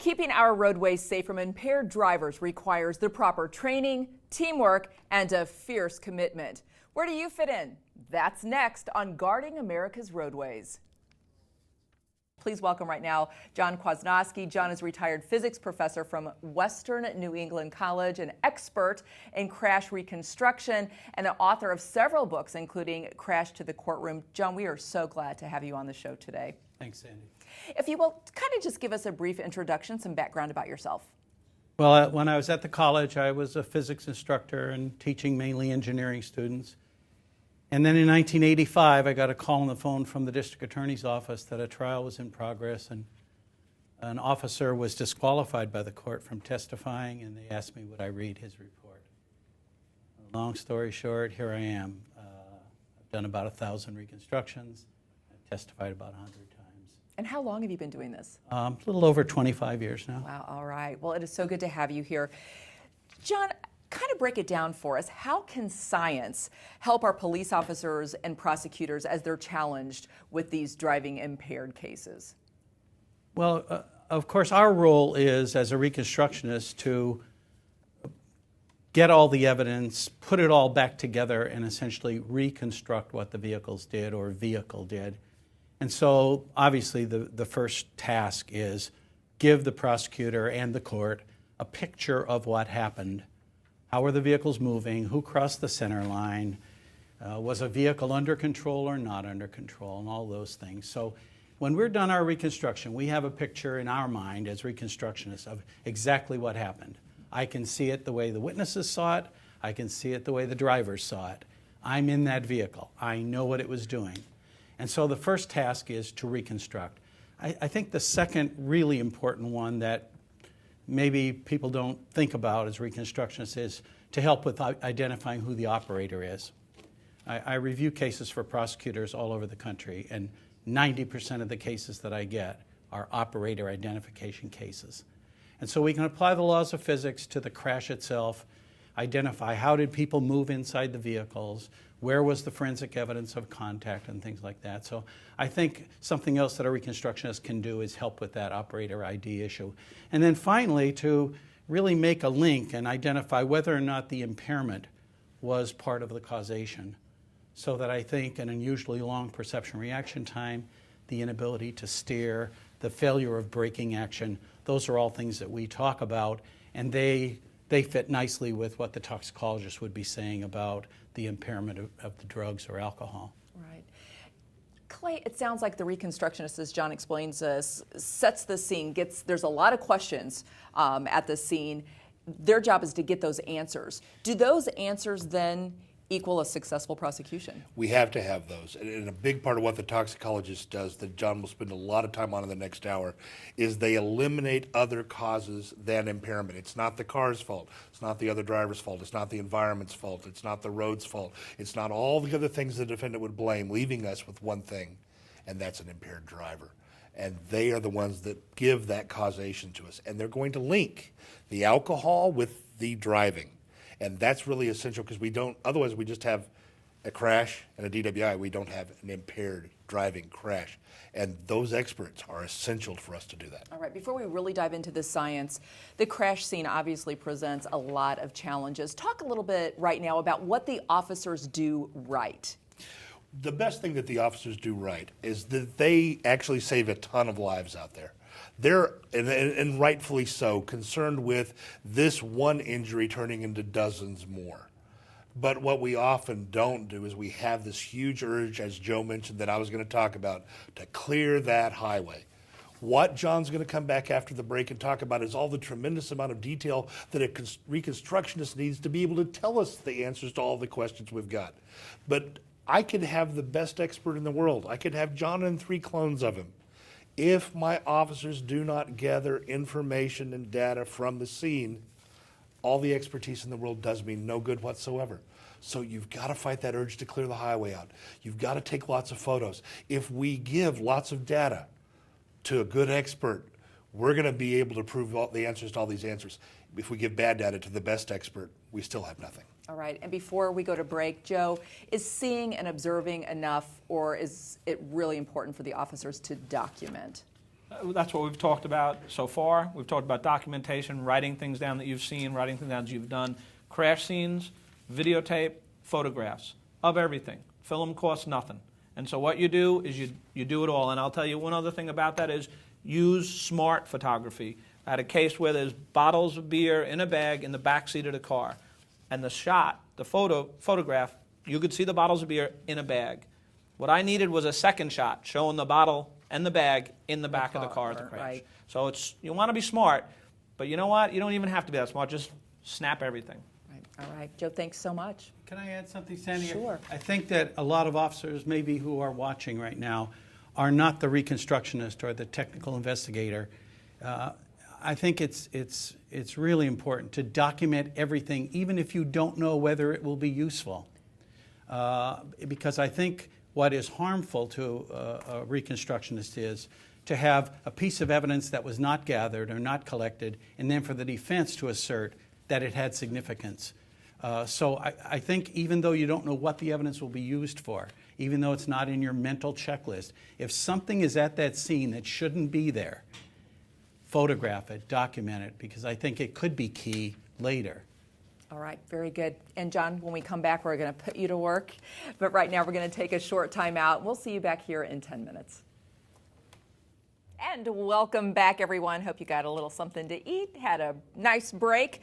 Keeping our roadways safe from impaired drivers requires the proper training, teamwork, and a fierce commitment. Where do you fit in? That's next on Guarding America's Roadways. Please welcome right now John Kwasnowski. John is a retired physics professor from Western New England College, an expert in crash reconstruction, and the author of several books, including Crash to the Courtroom. John, we are so glad to have you on the show today. Thanks, Sandy. If you will, kind of just give us a brief introduction, some background about yourself. Well, when I was at the college, I was a physics instructor and teaching mainly engineering students. And then in 1985, I got a call on the phone from the district attorney's office that a trial was in progress and an officer was disqualified by the court from testifying, and they asked me would I read his report. Long story short, here I am. I've done about 1,000 reconstructions. I've testified about 100 times. And how long have you been doing this? A little over 25 years now. Wow, all right. Well, it is so good to have you here. John, kind of break it down for us. How can science help our police officers and prosecutors as they're challenged with these driving impaired cases? Well, of course, our role is, as a reconstructionist, to get all the evidence, put it all back together, and essentially reconstruct what the vehicles did or vehicle did. And so, obviously, the first task is give the prosecutor and the court a picture of what happened. How were the vehicles moving? Who crossed the center line? Was a vehicle under control or not under control? And all those things. So when we're done our reconstruction, we have a picture in our mind as reconstructionists of exactly what happened. I can see it the way the witnesses saw it. I can see it the way the drivers saw it. I'm in that vehicle. I know what it was doing. And so the first task is to reconstruct. I think the second really important one that maybe people don't think about as reconstructionists is to help with identifying who the operator is. I review cases for prosecutors all over the country, and 90% of the cases that I get are operator identification cases. And so we can apply the laws of physics to the crash itself, identify how did people move inside the vehicles, where was the forensic evidence of contact, and things like that. So I think something else that a reconstructionist can do is help with that operator ID issue. And then finally, to really make a link and identify whether or not the impairment was part of the causation. So that I think an unusually long perception reaction time, the inability to steer, the failure of braking action, those are all things that we talk about, and they fit nicely with what the toxicologist would be saying about the impairment of the drugs or alcohol. Right. Clay, it sounds like the reconstructionist, as John explains this, sets the scene, there's a lot of questions at the scene. Their job is to get those answers. Do those answers then equal a successful prosecution? We have to have those. And a big part of what the toxicologist does, that John will spend a lot of time on in the next hour, is they eliminate other causes than impairment. It's not the car's fault. It's not the other driver's fault. It's not the environment's fault. It's not the road's fault. It's not all the other things the defendant would blame, leaving us with one thing, and that's an impaired driver. And they are the ones that give that causation to us. And they're going to link the alcohol with the driving. And that's really essential because otherwise we just have a crash and a DWI. We don't have an impaired driving crash. And those experts are essential for us to do that. All right, before we really dive into the science, the crash scene obviously presents a lot of challenges. Talk a little bit right now about what the officers do right. The best thing that the officers do right is that they actually save a ton of lives out there. They're, and rightfully so, concerned with this one injury turning into dozens more. But what we often don't do is we have this huge urge, as Joe mentioned, that I was going to talk about, to clear that highway. What John's going to come back after the break and talk about is all the tremendous amount of detail that a reconstructionist needs to be able to tell us the answers to all the questions we've got. But I could have the best expert in the world. I could have John and 3 clones of him. If my officers do not gather information and data from the scene, all the expertise in the world does me no good whatsoever. So you've got to fight that urge to clear the highway out. You've got to take lots of photos. If we give lots of data to a good expert, we're going to be able to prove all the answers to all these answers. If we give bad data to the best expert, we still have nothing. All right, and before we go to break, Joe, is seeing and observing enough, or is it really important for the officers to document? That's what we've talked about so far. We've talked about documentation, writing things down that you've seen, writing things down that you've done, crash scenes, videotape, photographs of everything. Film costs nothing. And so what you do is you do it all. And I'll tell you one other thing about that is use smart photography. I had a case where there's bottles of beer in a bag in the back seat of the car. And the shot, the photograph, you could see the bottles of beer in a bag. What I needed was a second shot showing the bottle and the bag in the back of the car at the crash. Right. So you want to be smart, but you know what? You don't even have to be that smart. Just snap everything. Right. All right, Joe, thanks so much. Can I add something, Sandy? Sure. I think that a lot of officers maybe who are watching right now are not the reconstructionist or the technical investigator. I think it's really important to document everything, even if you don't know whether it will be useful. Because I think what is harmful to a reconstructionist is to have a piece of evidence that was not gathered or not collected, and then for the defense to assert that it had significance. So I think even though you don't know what the evidence will be used for, even though it's not in your mental checklist, if something is at that scene that shouldn't be there, photograph it, document it, because I think it could be key later. All right, very good. And John, when we come back, we're going to put you to work. But right now, we're going to take a short time out. We'll see you back here in 10 minutes. And welcome back, everyone. Hope you got a little something to eat, had a nice break.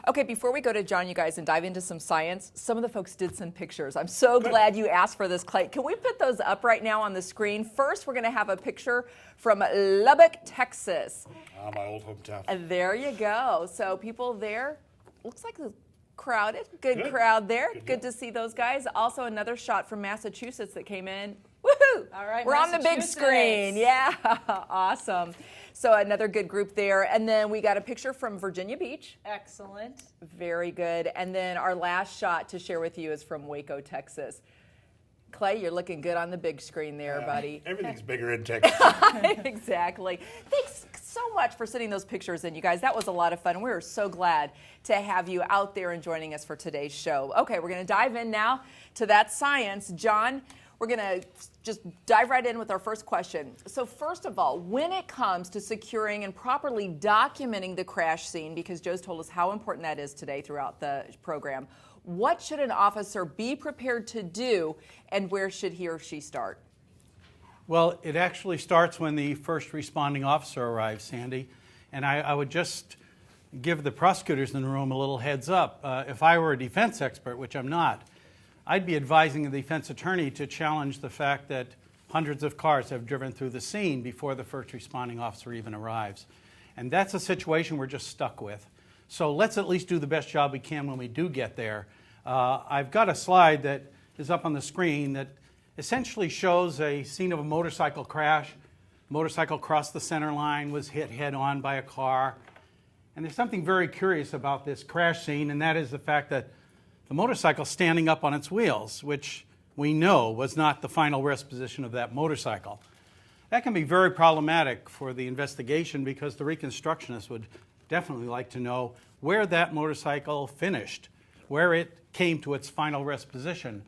Okay, before we go to John, you guys, and dive into some science, some of the folks did send pictures. I'm so glad you asked for this, Clay. Can we put those up right now on the screen? First, we're going to have a picture from Lubbock, Texas. My old hometown. And there you go. So people there, looks like the crowded, good crowd there. Good to see those guys. Also another shot from Massachusetts that came in. Woohoo! All right, we're on the big screen. Yeah, awesome. So another good group there. And then we got a picture from Virginia Beach. Excellent. Very good. And then our last shot to share with you is from Waco, Texas. Clay, you're looking good on the big screen there, buddy. Everything's bigger in Texas. Exactly. Thanks so much for sending those pictures in, you guys. That was a lot of fun. We are so glad to have you out there and joining us for today's show. Okay, we're going to dive in now to that science. John, we're going to just dive right in with our first question. So first of all, when it comes to securing and properly documenting the crash scene, because Joe's told us how important that is today throughout the program, what should an officer be prepared to do, and where should he or she start? Well, it actually starts when the first responding officer arrives, Sandy. And I would just give the prosecutors in the room a little heads up. If I were a defense expert, which I'm not, I'd be advising the defense attorney to challenge the fact that hundreds of cars have driven through the scene before the first responding officer even arrives. And that's a situation we're just stuck with. So let's at least do the best job we can when we do get there. I've got a slide that is up on the screen that essentially shows a scene of a motorcycle crash. Motorcycle crossed the center line, was hit head-on by a car. And there's something very curious about this crash scene, and that is the fact that the motorcycle standing up on its wheels, which we know was not the final rest position of that motorcycle. That can be very problematic for the investigation because the reconstructionist would definitely like to know where that motorcycle finished, where it came to its final rest position.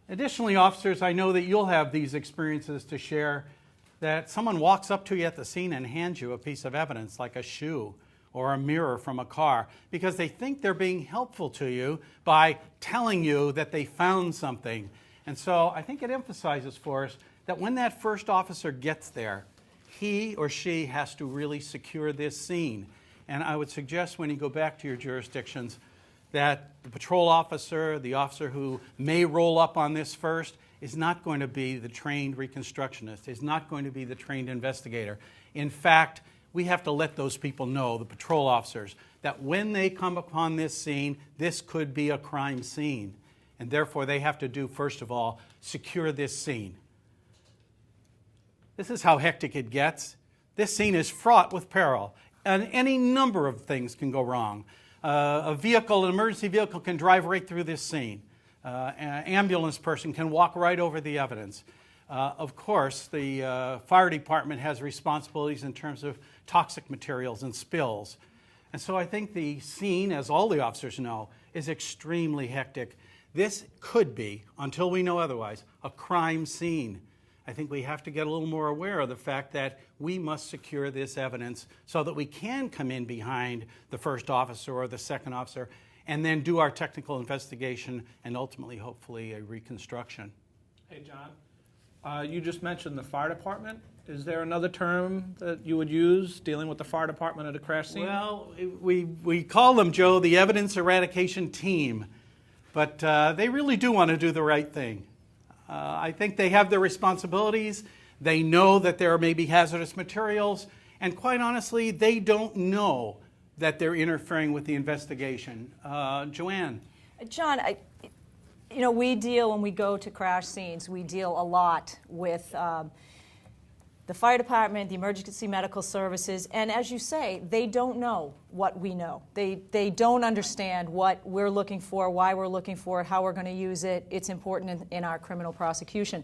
Additionally, officers, I know that you'll have these experiences to share, that someone walks up to you at the scene and hands you a piece of evidence like a shoe or a mirror from a car because they think they're being helpful to you by telling you that they found something. And so I think it emphasizes for us that when that first officer gets there, he or she has to really secure this scene. And I would suggest when you go back to your jurisdictions that the patrol officer, the officer who may roll up on this first, is not going to be the trained reconstructionist, is not going to be the trained investigator. In fact, we have to let those people know, the patrol officers, that when they come upon this scene, this could be a crime scene. And therefore, they have to do, first of all, secure this scene. This is how hectic it gets. This scene is fraught with peril, and any number of things can go wrong. An emergency vehicle can drive right through this scene. An ambulance person can walk right over the evidence. Of course, the fire department has responsibilities in terms of toxic materials and spills. And so I think the scene, as all the officers know, is extremely hectic. This could be, until we know otherwise, a crime scene. I think we have to get a little more aware of the fact that we must secure this evidence so that we can come in behind the first officer or the second officer and then do our technical investigation and ultimately, hopefully, a reconstruction. Hey, John, you just mentioned the fire department. Is there another term that you would use dealing with the fire department at a crash scene? Well, we call them, Joe, the evidence eradication team, but they really do want to do the right thing. I think they have their responsibilities. They know that there may be hazardous materials, and quite honestly, they don't know that they're interfering with the investigation. Joanne? John, we deal, when we go to crash scenes, we deal a lot with the fire department, the emergency medical services, and as you say, they don't know what we know. They don't understand what we're looking for, why we're looking for it, how we're going to use it. It's important in our criminal prosecution.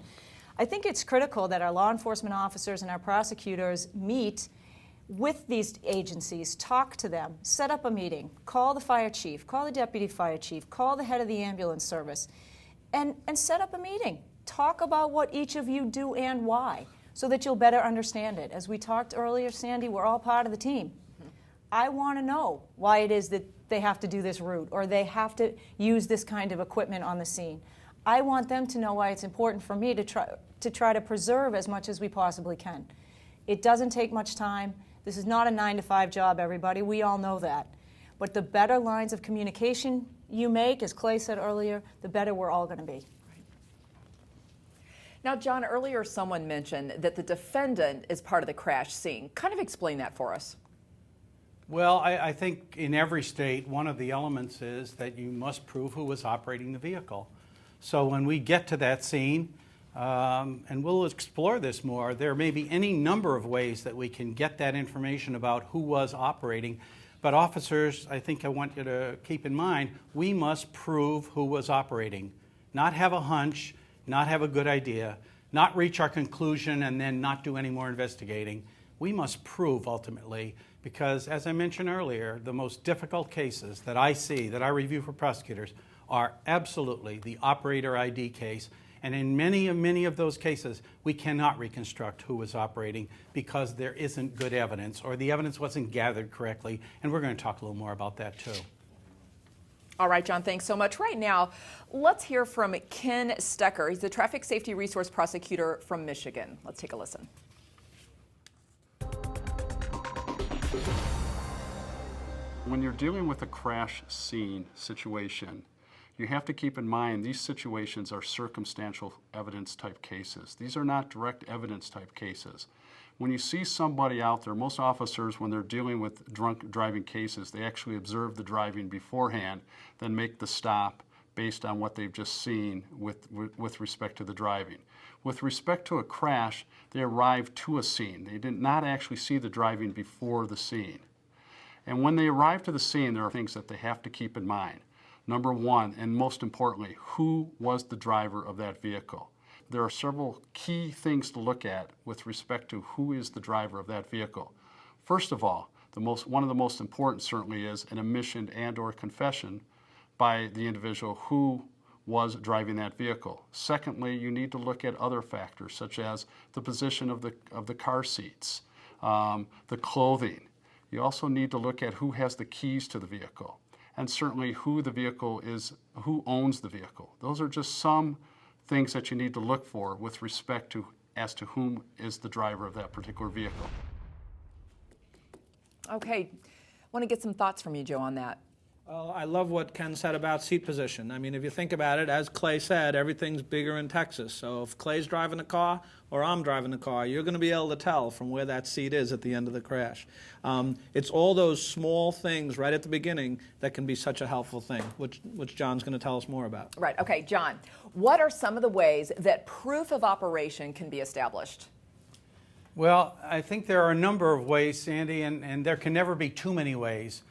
I think it's critical that our law enforcement officers and our prosecutors meet with these agencies, talk to them, set up a meeting, call the fire chief, call the deputy fire chief, call the head of the ambulance service, and set up a meeting. Talk about what each of you do and why, so that you'll better understand it. As we talked earlier, Sandy, we're all part of the team. I want to know why it is that they have to do this route or they have to use this kind of equipment on the scene. I want them to know why it's important for me to try to preserve as much as we possibly can. It doesn't take much time. This is not a 9-to-5 job, everybody. We all know that. But the better lines of communication you make, as Clay said earlier, the better we're all going to be. Now, John, earlier someone mentioned that the defendant is part of the crash scene. Kind of explain that for us. Well, I think in every state, one of the elements is that you must prove who was operating the vehicle. So when we get to that scene, and we'll explore this more, there may be any number of ways that we can get that information about who was operating. But officers, I think I want you to keep in mind, we must prove who was operating, not have a hunch, not have a good idea, not reach our conclusion and then not do any more investigating. We must prove ultimately, because as I mentioned earlier, the most difficult cases that I see, that I review for prosecutors, are absolutely the operator ID case. And in many of those cases, we cannot reconstruct who was operating because there isn't good evidence or the evidence wasn't gathered correctly. And we're going to talk a little more about that too. All right, John, thanks so much. Right now, let's hear from Ken Stecker. He's the Traffic Safety Resource Prosecutor from Michigan. Let's take a listen. When you're dealing with a crash scene situation, you have to keep in mind these situations are circumstantial evidence type cases. These are not direct evidence type cases. When you see somebody out there, most officers, when they're dealing with drunk driving cases, they actually observe the driving beforehand, then make the stop based on what they've just seen with respect to the driving. With respect to a crash, they arrive to a scene. They did not actually see the driving before the scene. And when they arrive to the scene, there are things that they have to keep in mind. Number one, and most importantly, who was the driver of that vehicle? There are several key things to look at with respect to who is the driver of that vehicle. First of all, one of the most important certainly is an admission and or confession by the individual who was driving that vehicle. Secondly, you need to look at other factors such as the position of the car seats, the clothing. You also need to look at who has the keys to the vehicle, and certainly who the vehicle is, who owns the vehicle. Those are just some things that you need to look for with respect to as to whom is the driver of that particular vehicle. Okay, want to get some thoughts from you, Joe, on that. Well, I love what Ken said about seat position. I mean, if you think about it, as Clay said, everything's bigger in Texas. So if Clay's driving the car or I'm driving the car, you're going to be able to tell from where that seat is at the end of the crash. It's all those small things right at the beginning that can be such a helpful thing, which John's going to tell us more about. Right. Okay, John, what are some of the ways that proof of operation can be established? Well, I think there are a number of ways, Sandy, and there can never be too many ways.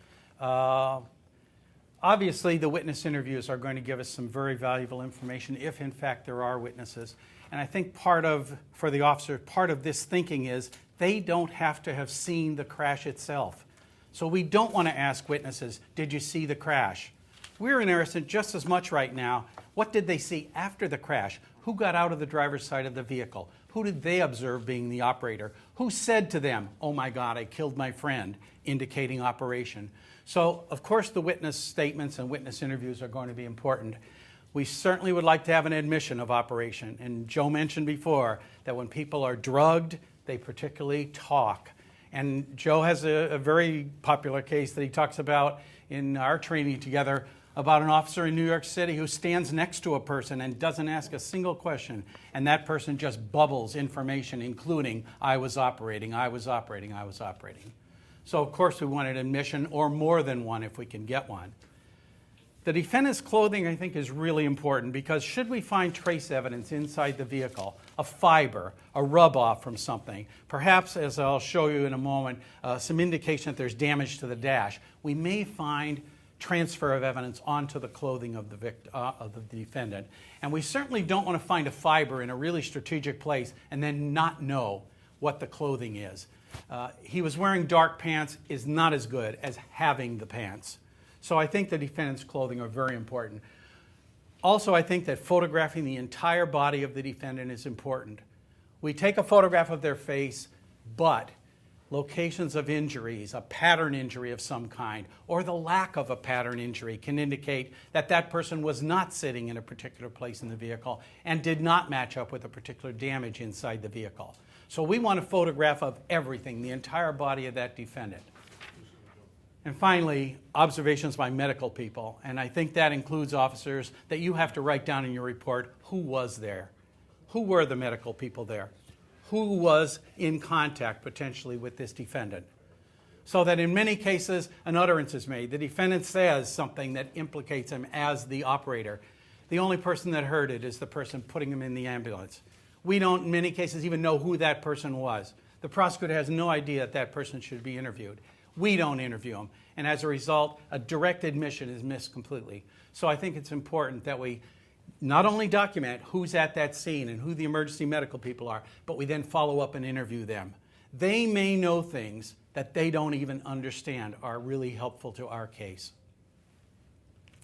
Obviously, the witness interviews are going to give us some very valuable information if, in fact, there are witnesses. And I think for the officer, part of this thinking is they don't have to have seen the crash itself. So we don't want to ask witnesses, did you see the crash? We're interested just as much right now, what did they see after the crash? Who got out of the driver's side of the vehicle? Who did they observe being the operator? Who said to them, "Oh my God, I killed my friend," indicating operation? So, of course, the witness statements and witness interviews are going to be important. We certainly would like to have an admission of operation. And Joe mentioned before that when people are drugged, they particularly talk. And Joe has a very popular case that he talks about in our training together about an officer in New York City who stands next to a person and doesn't ask a single question. And that person just bubbles information, including, "I was operating, I was operating, I was operating." So, of course, we want an admission or more than one if we can get one. The defendant's clothing, I think, is really important because should we find trace evidence inside the vehicle, a fiber, a rub-off from something, perhaps, as I'll show you in a moment, some indication that there's damage to the dash, we may find transfer of evidence onto the clothing of the defendant. And we certainly don't want to find a fiber in a really strategic place and then not know what the clothing is. He was wearing dark pants is not as good as having the pants. So I think the defendant's clothing are very important. Also, I think that photographing the entire body of the defendant is important. We take a photograph of their face, but locations of injuries, a pattern injury of some kind, or the lack of a pattern injury can indicate that that person was not sitting in a particular place in the vehicle and did not match up with a particular damage inside the vehicle. So we want a photograph of everything, the entire body of that defendant. And finally, observations by medical people. And I think that includes officers that you have to write down in your report who was there. Who were the medical people there? Who was in contact potentially with this defendant? So that in many cases, an utterance is made. The defendant says something that implicates him as the operator. The only person that heard it is the person putting him in the ambulance. We don't, in many cases, even know who that person was. The prosecutor has no idea that that person should be interviewed. We don't interview them. And as a result, a direct admission is missed completely. So I think it's important that we not only document who's at that scene and who the emergency medical people are, but we then follow up and interview them. They may know things that they don't even understand are really helpful to our case.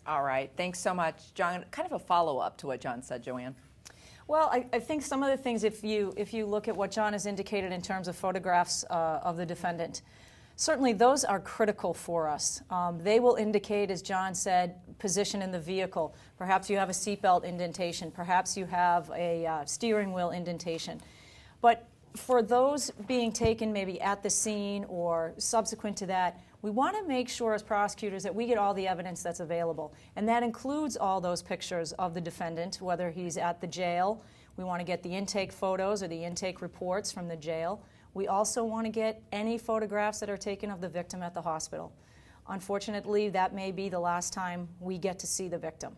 All right. Thanks so much, John. Kind of a follow-up to what John said, Joanne. Well, I think some of the things, if you look at what John has indicated in terms of photographs of the defendant, certainly those are critical for us. They will indicate, as John said, position in the vehicle. Perhaps you have a seatbelt indentation. Perhaps you have a steering wheel indentation. But for those being taken maybe at the scene or subsequent to that, we want to make sure as prosecutors that we get all the evidence that's available. And that includes all those pictures of the defendant, whether he's at the jail. We want to get the intake photos or the intake reports from the jail. We also want to get any photographs that are taken of the victim at the hospital. Unfortunately, that may be the last time we get to see the victim.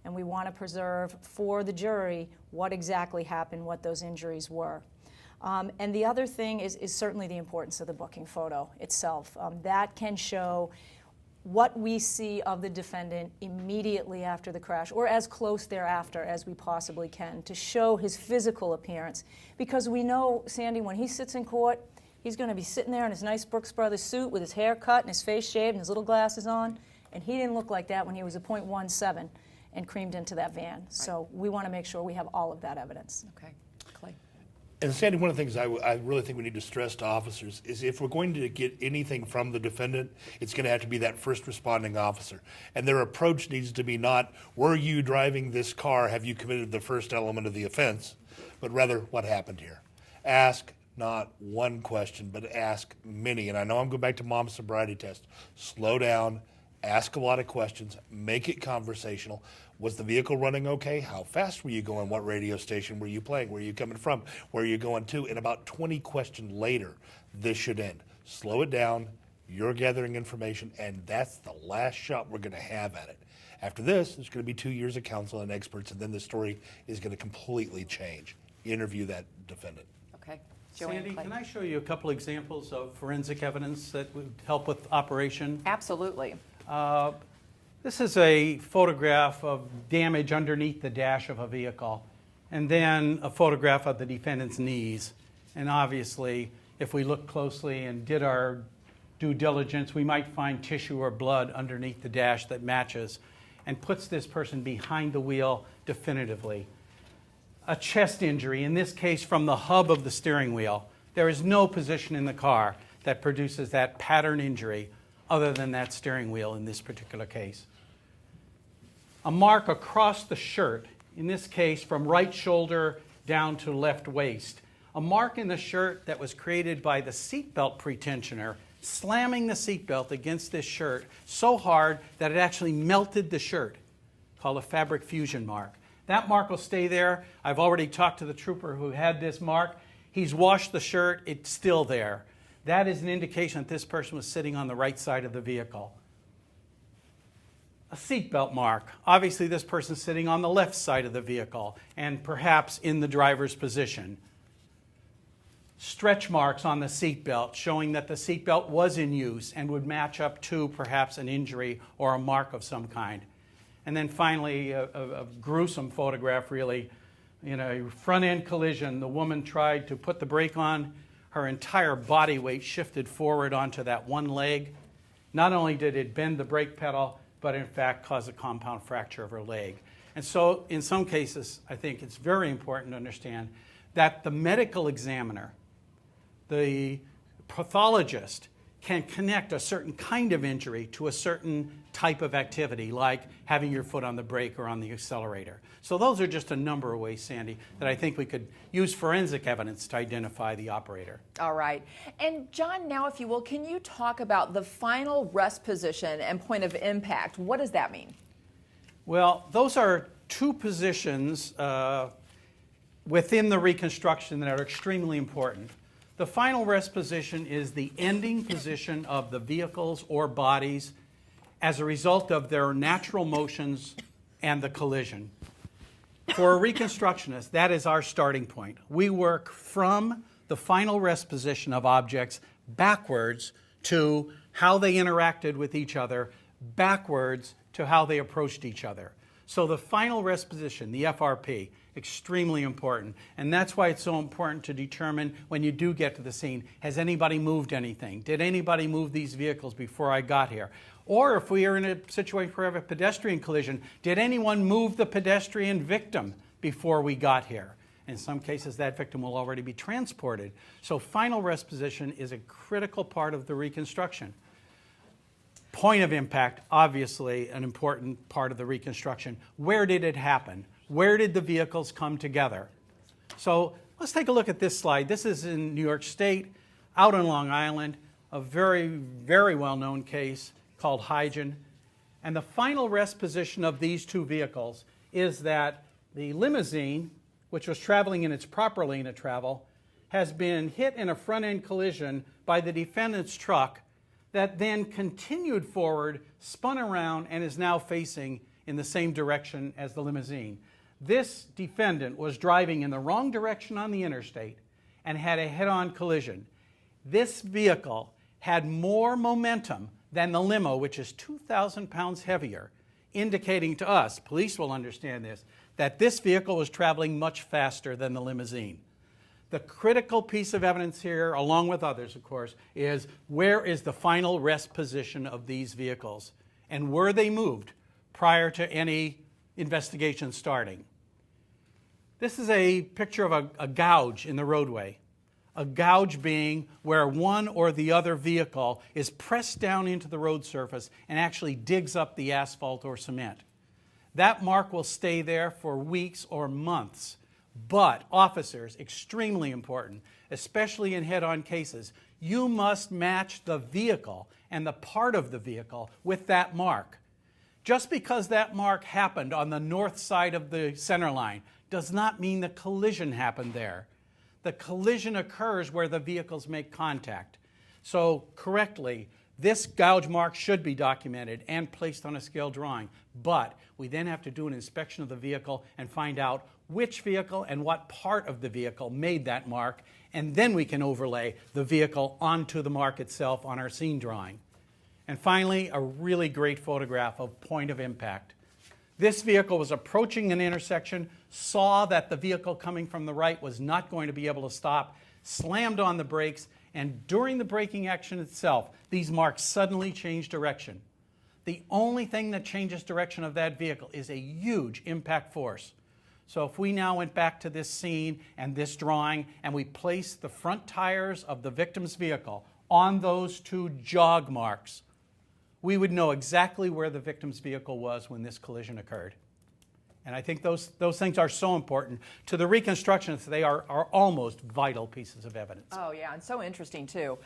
And we want to preserve for the jury what exactly happened, what those injuries were. And the other thing is certainly the importance of the booking photo itself. That can show what we see of the defendant immediately after the crash, or as close thereafter as we possibly can, to show his physical appearance. Because we know, Sandy, when he sits in court, he's going to be sitting there in his nice Brooks Brothers suit with his hair cut and his face shaved and his little glasses on, and he didn't look like that when he was a .17 and creamed into that van. Right. So we want to make sure we have all of that evidence. Okay. Clay. And Sandy, one of the things I really think we need to stress to officers is if we're going to get anything from the defendant, it's going to have to be that first responding officer. And their approach needs to be not, were you driving this car, have you committed the first element of the offense, but rather, what happened here? Ask not one question, but ask many. And I know I'm going back to mom's sobriety test. Slow down, ask a lot of questions, make it conversational. Was the vehicle running okay? How fast were you going? What radio station were you playing? Where are you coming from? Where are you going to? And about 20 questions later, this should end. Slow it down. You're gathering information, and that's the last shot we're going to have at it. After this, there's going to be 2 years of counsel and experts, and then the story is going to completely change. Interview that defendant. Okay. Sandy, can I show you a couple examples of forensic evidence that would help with operation? Absolutely. This is a photograph of damage underneath the dash of a vehicle, and then a photograph of the defendant's knees. And obviously, if we look closely and did our due diligence, we might find tissue or blood underneath the dash that matches and puts this person behind the wheel definitively. a chest injury, in this case from the hub of the steering wheel. There is no position in the car that produces that pattern injury other than that steering wheel in this particular case. A mark across the shirt, in this case from right shoulder down to left waist. A mark in the shirt that was created by the seatbelt pretensioner slamming the seatbelt against this shirt so hard that it actually melted the shirt, called a fabric fusion mark. That mark will stay there. I've already talked to the trooper who had this mark. He's washed the shirt. It's still there. That is an indication that this person was sitting on the right side of the vehicle. A seatbelt mark. Obviously, this person's sitting on the left side of the vehicle and perhaps in the driver's position. Stretch marks on the seatbelt showing that the seatbelt was in use and would match up to perhaps an injury or a mark of some kind. And then finally, a gruesome photograph, really. In a front-end collision, the woman tried to put the brake on. Her entire body weight shifted forward onto that one leg. Not only did it bend the brake pedal, but in fact caused a compound fracture of her leg. And so in some cases, I think it's very important to understand that the medical examiner, the pathologist, can connect a certain kind of injury to a certain type of activity, like having your foot on the brake or on the accelerator. So those are just a number of ways, Sandy, that I think we could use forensic evidence to identify the operator. All right. And John, now if you will, can you talk about the final rest position and point of impact? What does that mean? Well, those are two positions within the reconstruction that are extremely important. The final rest position is the ending position of the vehicles or bodies as a result of their natural motions and the collision. For a reconstructionist, that is our starting point. We work from the final rest position of objects backwards to how they interacted with each other, backwards to how they approached each other. So the final rest position, the FRP, extremely important. And that's why it's so important to determine when you do get to the scene, has anybody moved anything? Did anybody move these vehicles before I got here? Or if we are in a situation where we have a pedestrian collision, did anyone move the pedestrian victim before we got here? In some cases, that victim will already be transported. So final rest position is a critical part of the reconstruction. Point of impact, obviously an important part of the reconstruction. Where did it happen? Where did the vehicles come together? So let's take a look at this slide. This is in New York State, out on Long Island, a very, very well-known case called Hygen. And the final rest position of these two vehicles is that the limousine, which was traveling in its proper lane of travel, has been hit in a front-end collision by the defendant's truck that then continued forward, spun around, and is now facing in the same direction as the limousine. This defendant was driving in the wrong direction on the interstate and had a head-on collision. This vehicle had more momentum than the limo, which is 2,000 pounds heavier, indicating to us, police will understand this, that this vehicle was traveling much faster than the limousine. The critical piece of evidence here, along with others, of course, is where is the final rest position of these vehicles? And were they moved prior to any investigation starting? This is a picture of a gouge in the roadway. A gouge being where one or the other vehicle is pressed down into the road surface and actually digs up the asphalt or cement. That mark will stay there for weeks or months. But officers, extremely important, especially in head-on cases, you must match the vehicle and the part of the vehicle with that mark. Just because that mark happened on the north side of the center line does not mean the collision happened there. The collision occurs where the vehicles make contact. So correctly, this gouge mark should be documented and placed on a scale drawing, but we then have to do an inspection of the vehicle and find out which vehicle and what part of the vehicle made that mark, and then we can overlay the vehicle onto the mark itself on our scene drawing. And finally, a really great photograph of point of impact. This vehicle was approaching an intersection, saw that the vehicle coming from the right was not going to be able to stop, slammed on the brakes, and during the braking action itself, these marks suddenly changed direction. The only thing that changes direction of that vehicle is a huge impact force. So if we now went back to this scene and this drawing and we placed the front tires of the victim's vehicle on those two jog marks, we would know exactly where the victim's vehicle was when this collision occurred. And I think those things are so important. To the reconstructionists, they are almost vital pieces of evidence. Oh, yeah, and so interesting, too.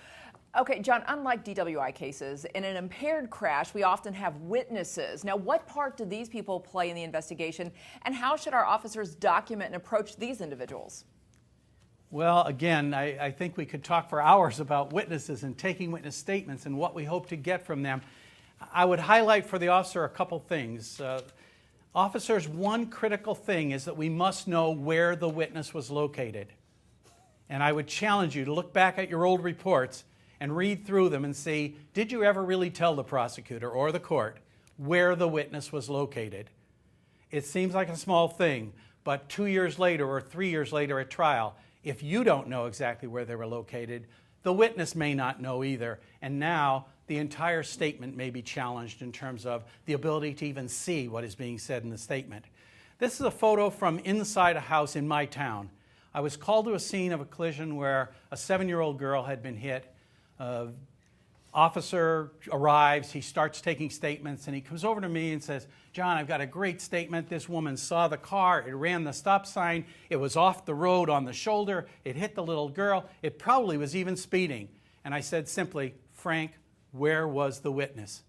Okay, John, unlike DWI cases, in an impaired crash, we often have witnesses. Now, what part do these people play in the investigation, and how should our officers document and approach these individuals? Well, again, I think we could talk for hours about witnesses and taking witness statements and what we hope to get from them. I would highlight for the officer a couple things. Officers, one critical thing is that we must know where the witness was located. And I would challenge you to look back at your old reports and read through them and see, did you ever really tell the prosecutor or the court where the witness was located? It seems like a small thing, but 2 years later or 3 years later at trial, if you don't know exactly where they were located, the witness may not know either. And now the entire statement may be challenged in terms of the ability to even see what is being said in the statement. This is a photo from inside a house in my town. I was called to a scene of a collision where a 7-year-old girl had been hit. Officer arrives, he starts taking statements, and he comes over to me and says, John, I've got a great statement. This woman saw the car, it ran the stop sign, it was off the road on the shoulder, it hit the little girl, it probably was even speeding. And I said simply, Frank, where was the witness?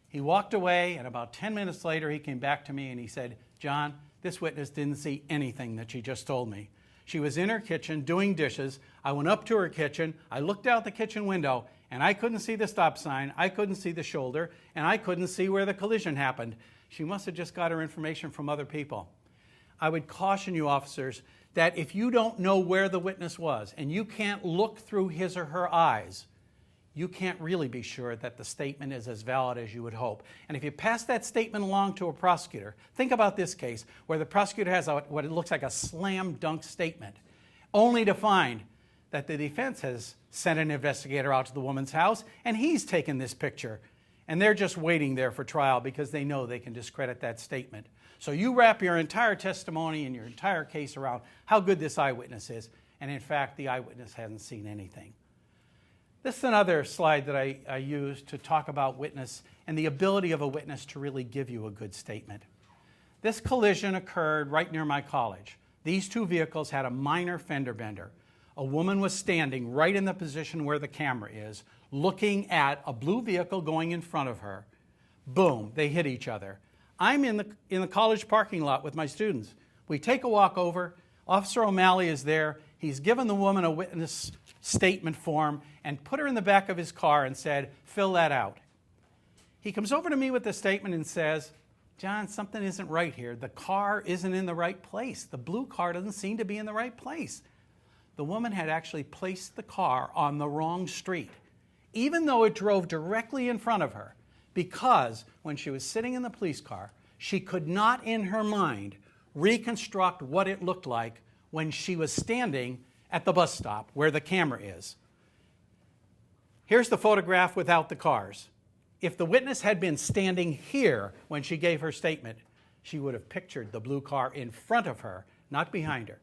He walked away, and about 10 minutes later he came back to me and he said, John, this witness didn't see anything that she just told me. She was in her kitchen doing dishes. I went up to her kitchen, I looked out the kitchen window, and I couldn't see the stop sign, I couldn't see the shoulder, and I couldn't see where the collision happened. She must have just got her information from other people. I would caution you, officers, that if you don't know where the witness was and you can't look through his or her eyes, you can't really be sure that the statement is as valid as you would hope. And if you pass that statement along to a prosecutor, think about this case where the prosecutor has what it looks like a slam dunk statement, only to find that the defense has sent an investigator out to the woman's house and he's taken this picture. And they're just waiting there for trial because they know they can discredit that statement. So you wrap your entire testimony and your entire case around how good this eyewitness is, and in fact, the eyewitness hasn't seen anything. This is another slide that I used to talk about witness and the ability of a witness to really give you a good statement. This collision occurred right near my college. These two vehicles had a minor fender bender. A woman was standing right in the position where the camera is, looking at a blue vehicle going in front of her. Boom, they hit each other. I'm in the college parking lot with my students. We take a walk over. Officer O'Malley is there. He's given the woman a witness statement form and put her in the back of his car and said, fill that out. He comes over to me with the statement and says, John, something isn't right here. The car isn't in the right place. The blue car doesn't seem to be in the right place. The woman had actually placed the car on the wrong street, even though it drove directly in front of her, because when she was sitting in the police car, she could not in her mind reconstruct what it looked like when she was standing at the bus stop where the camera is. Here's the photograph without the cars. If the witness had been standing here when she gave her statement, she would have pictured the blue car in front of her, not behind her.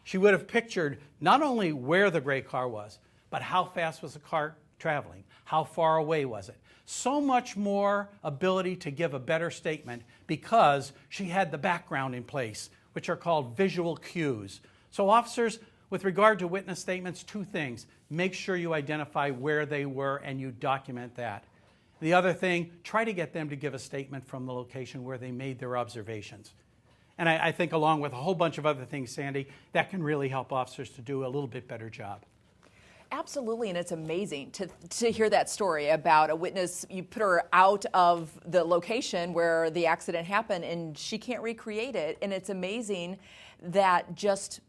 She would have pictured not only where the gray car was, but how fast was the car traveling? How far away was it? So much more ability to give a better statement because she had the background in place, which are called visual cues. So officers, with regard to witness statements, two things. Make sure you identify where they were and you document that. The other thing, try to get them to give a statement from the location where they made their observations. And I think along with a whole bunch of other things, Sandy, that can really help officers to do a little bit better job. Absolutely, and it's amazing to hear that story about a witness. You put her out of the location where the accident happened and she can't recreate it. And it's amazing that just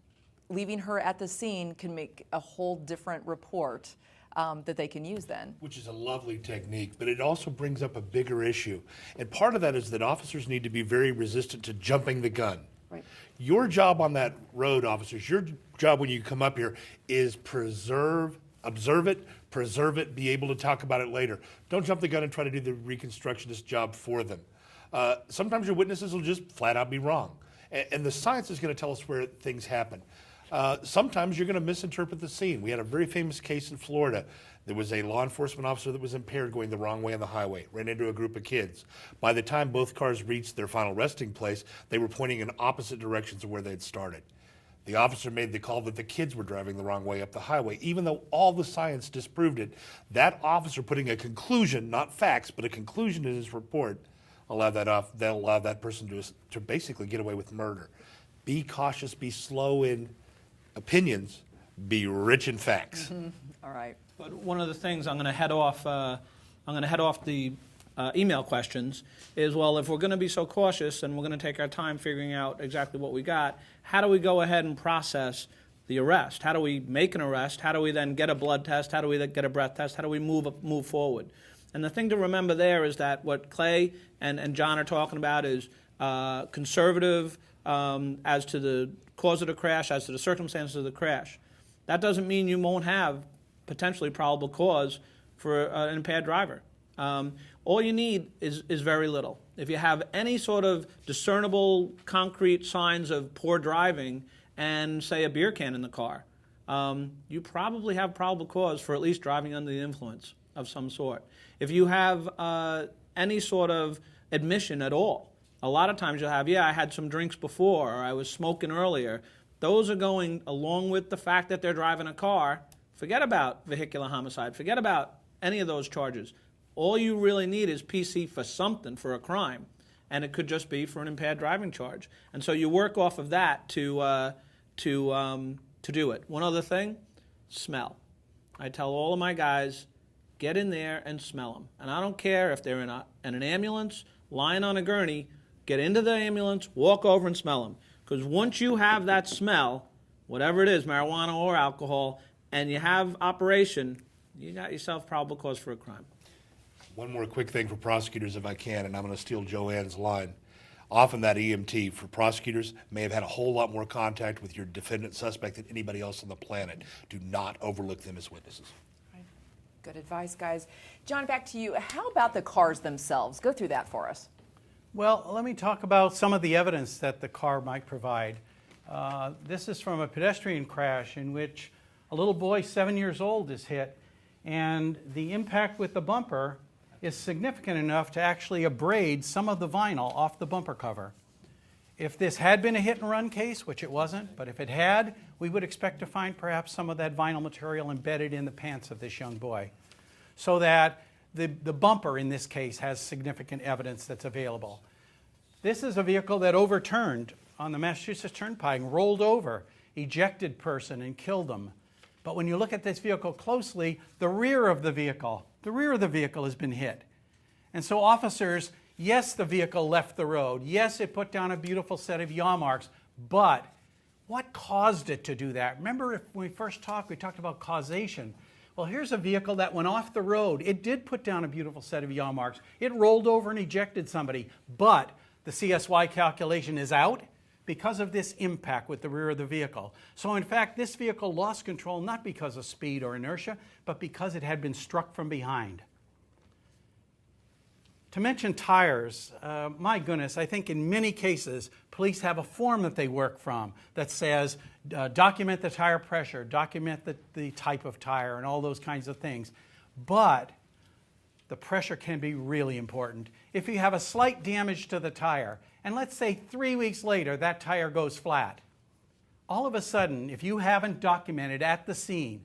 leaving her at the scene can make a whole different report that they can use then. Which is a lovely technique, but it also brings up a bigger issue. And part of that is that officers need to be very resistant to jumping the gun. Right. Your job on that road, officers, your job when you come up here is observe it, preserve it, be able to talk about it later. Don't jump the gun and try to do the reconstructionist job for them. Sometimes your witnesses will just flat out be wrong. And the science is going to tell us where things happen. Sometimes you're going to misinterpret the scene. We had a very famous case in Florida. There was a law enforcement officer that was impaired going the wrong way on the highway, ran into a group of kids. By the time both cars reached their final resting place, they were pointing in opposite directions of where they had started. The officer made the call that the kids were driving the wrong way up the highway, even though all the science disproved it. That officer putting a conclusion, not facts, but a conclusion in his report, allowed that person to basically get away with murder. Be cautious, be slow in opinions, be rich in facts. All right. But one of the things I'm going to head off the email questions is, well, if we're going to be so cautious and we're going to take our time figuring out exactly what we got, how do we go ahead and process the arrest? How do we make an arrest? How do we then get a blood test? How do we then get a breath test? How do we move forward? And the thing to remember there is that what Clay and John are talking about is conservative as to the cause of the crash, as to the circumstances of the crash. That doesn't mean you won't have potentially probable cause for an impaired driver. All you need is very little. If you have any sort of discernible, concrete signs of poor driving and, say, a beer can in the car, you probably have probable cause for at least driving under the influence of some sort. If you have any sort of admission at all, a lot of times you'll have, I had some drinks before, or I was smoking earlier. Those are going along with the fact that they're driving a car. Forget about vehicular homicide. Forget about any of those charges. All you really need is PC for something, for a crime, and it could just be for an impaired driving charge. And so you work off of that to do it. One other thing, smell. I tell all of my guys, get in there and smell them. And I don't care if they're in an ambulance, lying on a gurney, get into the ambulance, walk over and smell them. Because once you have that smell, whatever it is, marijuana or alcohol, and you have operation, you got yourself probable cause for a crime. One more quick thing for prosecutors, if I can, and I'm going to steal Joanne's line. Often that EMT for prosecutors may have had a whole lot more contact with your defendant suspect than anybody else on the planet. Do not overlook them as witnesses. Good advice, guys. John, back to you. How about the cars themselves? Go through that for us. Well, let me talk about some of the evidence that the car might provide. This is from a pedestrian crash in which a little boy, 7 years old, is hit, and the impact with the bumper is significant enough to actually abrade some of the vinyl off the bumper cover. If this had been a hit-and-run case, which it wasn't, but if it had, we would expect to find perhaps some of that vinyl material embedded in the pants of this young boy. So that the bumper, in this case, has significant evidence that's available. This is a vehicle that overturned on the Massachusetts Turnpike, rolled over, ejected person, and killed them. But when you look at this vehicle closely, the rear of the vehicle has been hit. And so officers, yes, the vehicle left the road. Yes, it put down a beautiful set of yaw marks, but what caused it to do that? Remember when we first talked, we talked about causation. Well, here's a vehicle that went off the road. It did put down a beautiful set of yaw marks. It rolled over and ejected somebody, but the CSY calculation is out because of this impact with the rear of the vehicle. So in fact, this vehicle lost control not because of speed or inertia, but because it had been struck from behind. To mention tires, my goodness, I think in many cases, police have a form that they work from that says, document the tire pressure, document the type of tire, and all those kinds of things. But the pressure can be really important. If you have a slight damage to the tire, and let's say 3 weeks later that tire goes flat, all of a sudden, if you haven't documented at the scene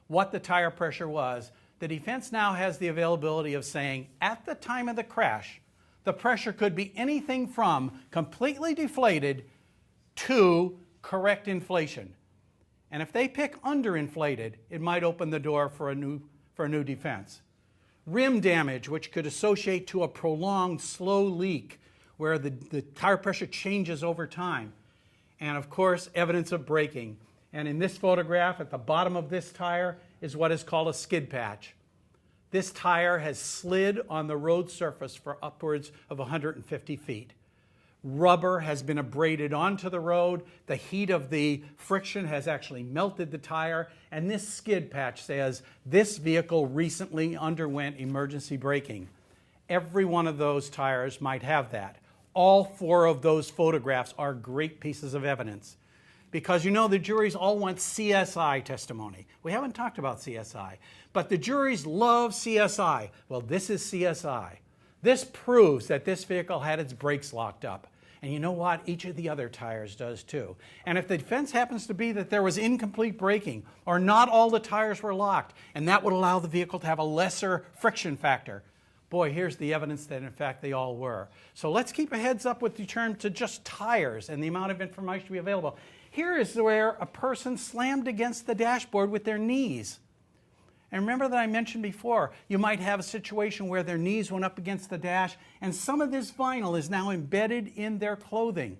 what the tire pressure was, the defense now has the availability of saying, at the time of the crash, the pressure could be anything from completely deflated to correct inflation. And if they pick underinflated, it might open the door for a new defense. Rim damage, which could associate to a prolonged slow leak where the tire pressure changes over time. And of course, evidence of braking. And in this photograph, at the bottom of this tire is what is called a skid patch. This tire has slid on the road surface for upwards of 150 feet. Rubber has been abraded onto the road. The heat of the friction has actually melted the tire. And this skid patch says this vehicle recently underwent emergency braking. Every one of those tires might have that. all 4 of those photographs are great pieces of evidence. Because the juries all want CSI testimony. We haven't talked about CSI, but the juries love CSI. Well, this is CSI. This proves that this vehicle had its brakes locked up. And you know what? Each of the other tires does too. And if the defense happens to be that there was incomplete braking or not all the tires were locked, and that would allow the vehicle to have a lesser friction factor, boy, here's the evidence that in fact they all were. So let's keep a heads up with return to just tires and the amount of information we have available. Here is where a person slammed against the dashboard with their knees. And remember that I mentioned before, you might have a situation where their knees went up against the dash and some of this vinyl is now embedded in their clothing.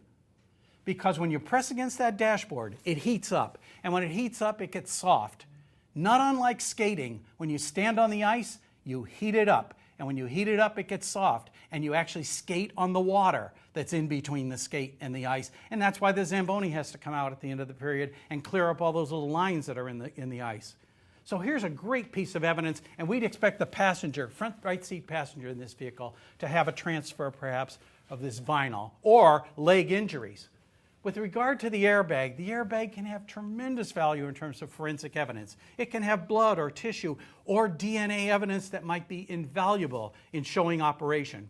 Because when you press against that dashboard, it heats up. And when it heats up, it gets soft. Not unlike skating, when you stand on the ice, you heat it up. And when you heat it up, it gets soft. And you actually skate on the water that's in between the skate and the ice. And that's why the Zamboni has to come out at the end of the period and clear up all those little lines that are in the ice. So here's a great piece of evidence, and we'd expect the passenger, front right seat passenger in this vehicle, to have a transfer perhaps of this vinyl or leg injuries. With regard to the airbag can have tremendous value in terms of forensic evidence. It can have blood or tissue or DNA evidence that might be invaluable in showing operation.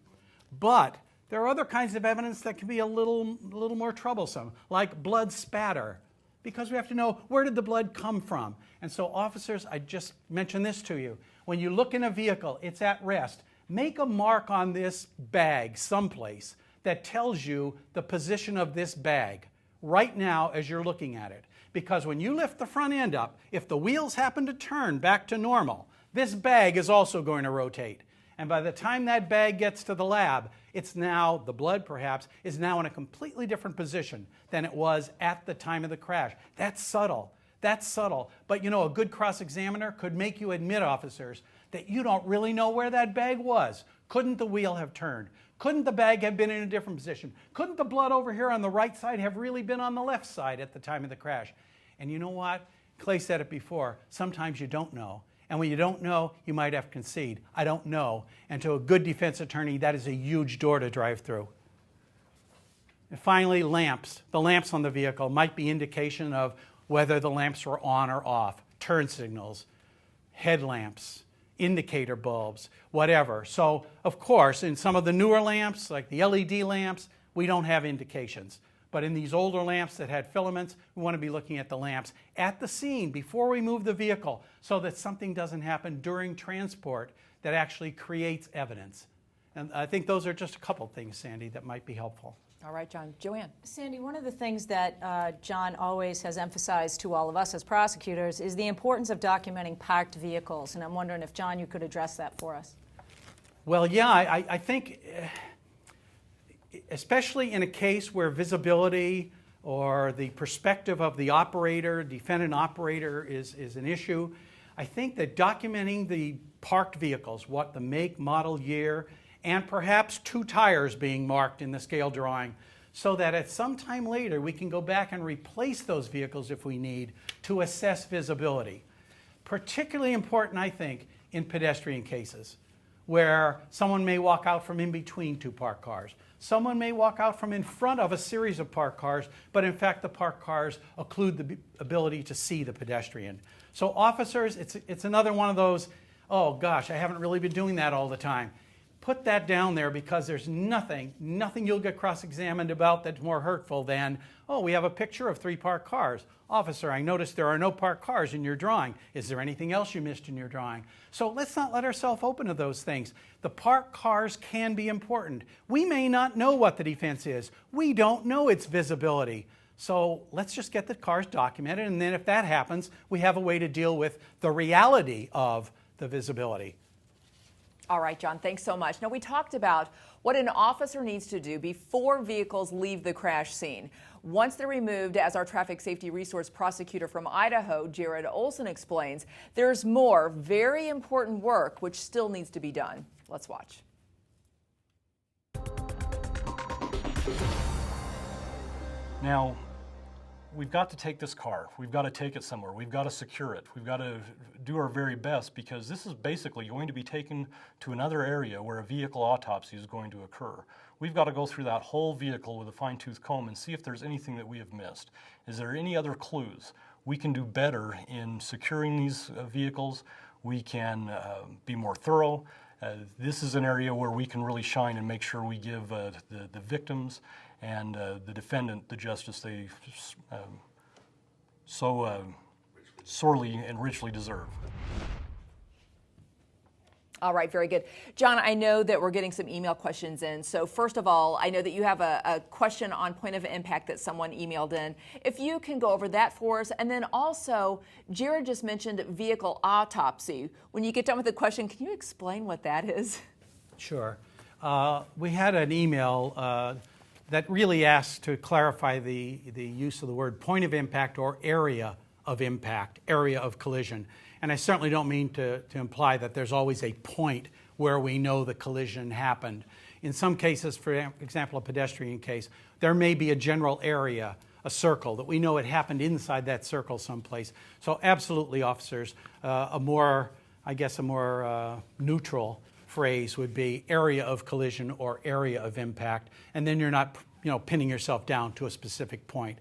But there are other kinds of evidence that can be a little more troublesome, like blood spatter, because we have to know where did the blood come from. And so officers, I just mentioned this to you. When you look in a vehicle, it's at rest. Make a mark on this bag someplace that tells you the position of this bag right now as you're looking at it. Because when you lift the front end up, if the wheels happen to turn back to normal, this bag is also going to rotate. And by the time that bag gets to the lab, it's now, the blood perhaps, is now in a completely different position than it was at the time of the crash. That's subtle. That's subtle. But a good cross-examiner could make you admit, officers, that you don't really know where that bag was. Couldn't the wheel have turned? Couldn't the bag have been in a different position? Couldn't the blood over here on the right side have really been on the left side at the time of the crash? And you know what? Clay said it before. Sometimes you don't know. And when you don't know, you might have to concede. I don't know. And to a good defense attorney, that is a huge door to drive through. And finally, lamps. The lamps on the vehicle might be indication of whether the lamps were on or off. Turn signals, headlamps, indicator bulbs, whatever. So, of course, in some of the newer lamps, like the LED lamps, we don't have indications. But in these older lamps that had filaments, we want to be looking at the lamps at the scene before we move the vehicle so that something doesn't happen during transport that actually creates evidence. And I think those are just a couple things, Sandy, that might be helpful. All right, John. Joanne. Sandy, one of the things that John always has emphasized to all of us as prosecutors is the importance of documenting parked vehicles. And I'm wondering if, John, you could address that for us. Well, yeah, I think, especially in a case where visibility or the perspective of the operator, defendant operator, is an issue, I think that documenting the parked vehicles, what the make, model, year, and perhaps 2 tires being marked in the scale drawing, so that at some time later we can go back and replace those vehicles if we need to assess visibility. Particularly important, I think, in pedestrian cases, where someone may walk out from in between 2 parked cars. Someone may walk out from in front of a series of parked cars, but in fact the parked cars occlude the ability to see the pedestrian. So officers, it's another one of those, oh gosh, I haven't really been doing that all the time. Put that down there, because there's nothing you'll get cross-examined about that's more hurtful than, oh, we have a picture of 3 parked cars. Officer, I noticed there are no parked cars in your drawing. Is there anything else you missed in your drawing? So let's not let ourselves open to those things. The parked cars can be important. We may not know what the defense is. We don't know its visibility. So let's just get the cars documented, and then if that happens, we have a way to deal with the reality of the visibility. All right, John, thanks so much. Now, we talked about what an officer needs to do before vehicles leave the crash scene. Once they're removed, as our traffic safety resource prosecutor from Idaho, Jared Olson, explains, there's more very important work which still needs to be done. Let's watch. Now, we've got to take this car. We've got to take it somewhere. We've got to secure it. We've got to do our very best, because this is basically going to be taken to another area where a vehicle autopsy is going to occur. We've got to go through that whole vehicle with a fine-tooth comb and see if there's anything that we have missed. Is there any other clues? We can do better in securing these vehicles. We can be more thorough. This is an area where we can really shine and make sure we give the victims and the defendant the justice they so sorely and richly deserve. All right, very good. John, I know that we're getting some email questions in. So first of all, I know that you have a question on point of impact that someone emailed in. If you can go over that for us. And then also, Jared just mentioned vehicle autopsy. When you get done with the question, can you explain what that is? Sure. We had an email that really asked to clarify the use of the word point of impact or area of impact, area of collision. And I certainly don't mean to imply that there's always a point where we know the collision happened. In some cases, for example, a pedestrian case, there may be a general area, a circle, that we know it happened inside that circle someplace. So absolutely, officers, a more neutral phrase would be area of collision or area of impact, and then you're not pinning yourself down to a specific point.